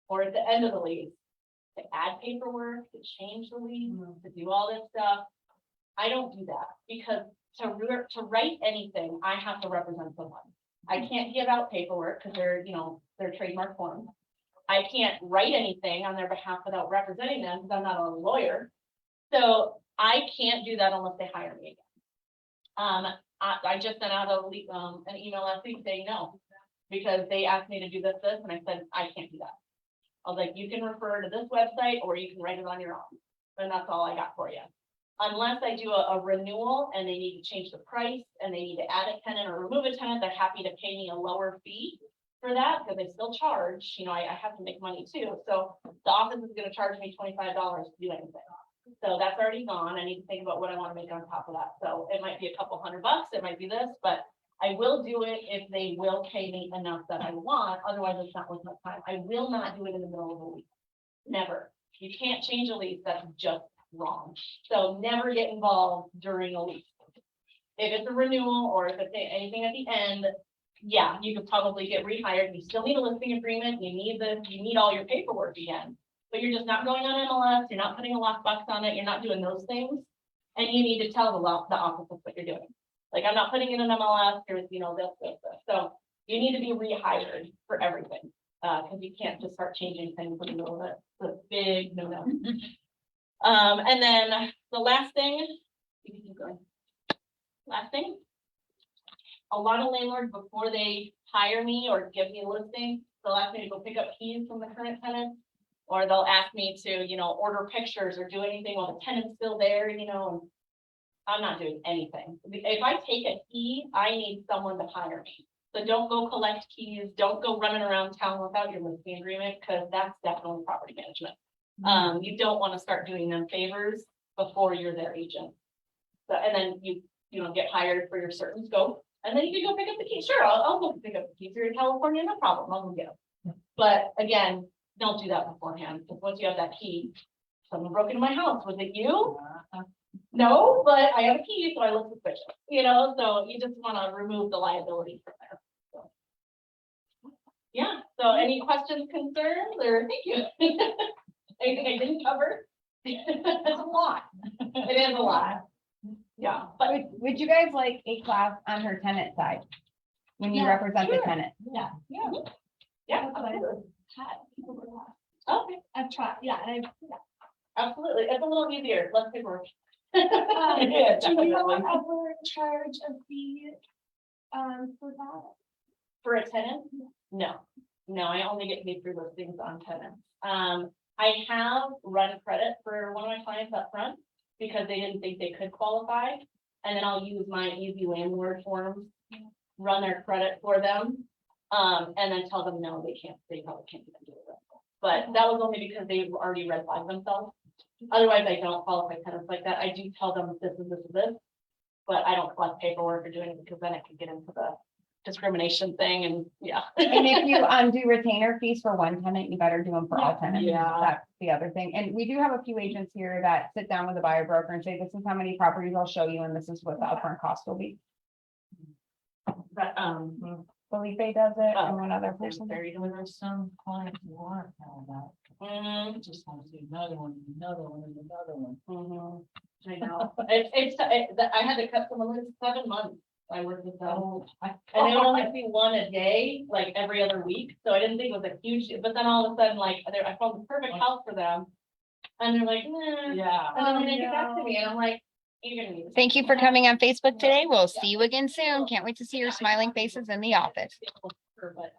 or at the end of the lease to add paperwork, to change the lease, to do all this stuff. I don't do that because to write anything, I have to represent someone. I can't give out paperwork because they're trademark forms. I can't write anything on their behalf without representing them because I'm not a lawyer. So I can't do that unless they hire me again. I just sent out an email last week saying no, because they asked me to do this, and I said, I can't do that. I was like, you can refer to this website or you can write it on your own. And that's all I got for you. Unless I do a renewal and they need to change the price and they need to add a tenant or remove a tenant, they're happy to pay me a lower fee for that because they still charge, I have to make money too. So the office is going to charge me $25 to do anything. So that's already gone. I need to think about what I want to make on top of that. So it might be a couple $100, it might be this, but I will do it if they will pay me enough that I want. Otherwise, it's not worth my time. I will not do it in the middle of the lease. Never. You can't change a lease. That's just wrong. So never get involved during a lease. If it's a renewal or if it's anything at the end, yeah, you could probably get rehired. You still need a listing agreement. You need all your paperwork again. But you're just not going on MLS. You're not putting a lockbox on it. You're not doing those things. And you need to tell the office what you're doing. Like, I'm not putting in an MLS, there's, this. So you need to be rehired for everything. Because you can't just start changing things in the middle of it. It's a big no. And then the last thing, a lot of landlords, before they hire me or give me a listing, they'll ask me to go pick up keys from the current tenant. Or they'll ask me to, order pictures or do anything while the tenant's still there, and I'm not doing anything. If I take a key, I need someone to hire me. So don't go collect keys, don't go running around town without your listing agreement, because that's definitely property management. You don't want to start doing them favors before you're their agent. So, and then you get hired for your certain scope, and then you can go pick up the keys. Sure, I'll go pick up the keys. You're in California, no problem, I'll go get them. But again, don't do that beforehand, because once you have that key, someone broke into my house. Was it you? No, but I have a key, so I look suspicious, so you just want to remove the liability from there. So. Yeah, so any questions, concerns, or thank you? Anything I didn't cover? It's a lot. It is a lot. Yeah, but Would you guys like a class on her tenant side? When you Yeah, represent the sure. tenant? Yeah, yeah, that's what I've absolutely. had. People would have. Okay, I've tried, yeah, and absolutely. It's a little easier, less paperwork. I've. Yeah, Do you definitely. ever charge a fee, for that? For a tenant? No, I only get paid for listings on tenants. I have run credit for one of my clients up front because they didn't think they could qualify. And then I'll use my easy landlord forms, run their credit for them. And then tell them, no, they probably can't even do it. But that was only because they already red flagged themselves. Otherwise, I don't qualify tenants like that. I do tell them this is this. But I don't collect paperwork or do anything because then it could get into the discrimination thing and yeah. And if you do retainer fees for one tenant, you better do them for all tenants. Yeah. That's the other thing. And we do have a few agents here that sit down with a buyer broker and say, this is how many properties I'll show you and this is what the upfront cost will be. But, Felipe does it Oh, and one other person. There's some clients who aren't all that. mm, I just want to see another one, and another one, and another one. mhm, I know. I had to cut someone in 7 months. I worked with them. And they would only see one a day, like every other week, so I didn't think it was a huge, but then all of a sudden, like, I found the perfect house for them. And they're like, nah, Yeah. and then they get back to me, and I'm like, you're gonna need. this. Thank you for coming on Facebook today. We'll see you again soon. Can't wait to see your smiling faces in the office. But,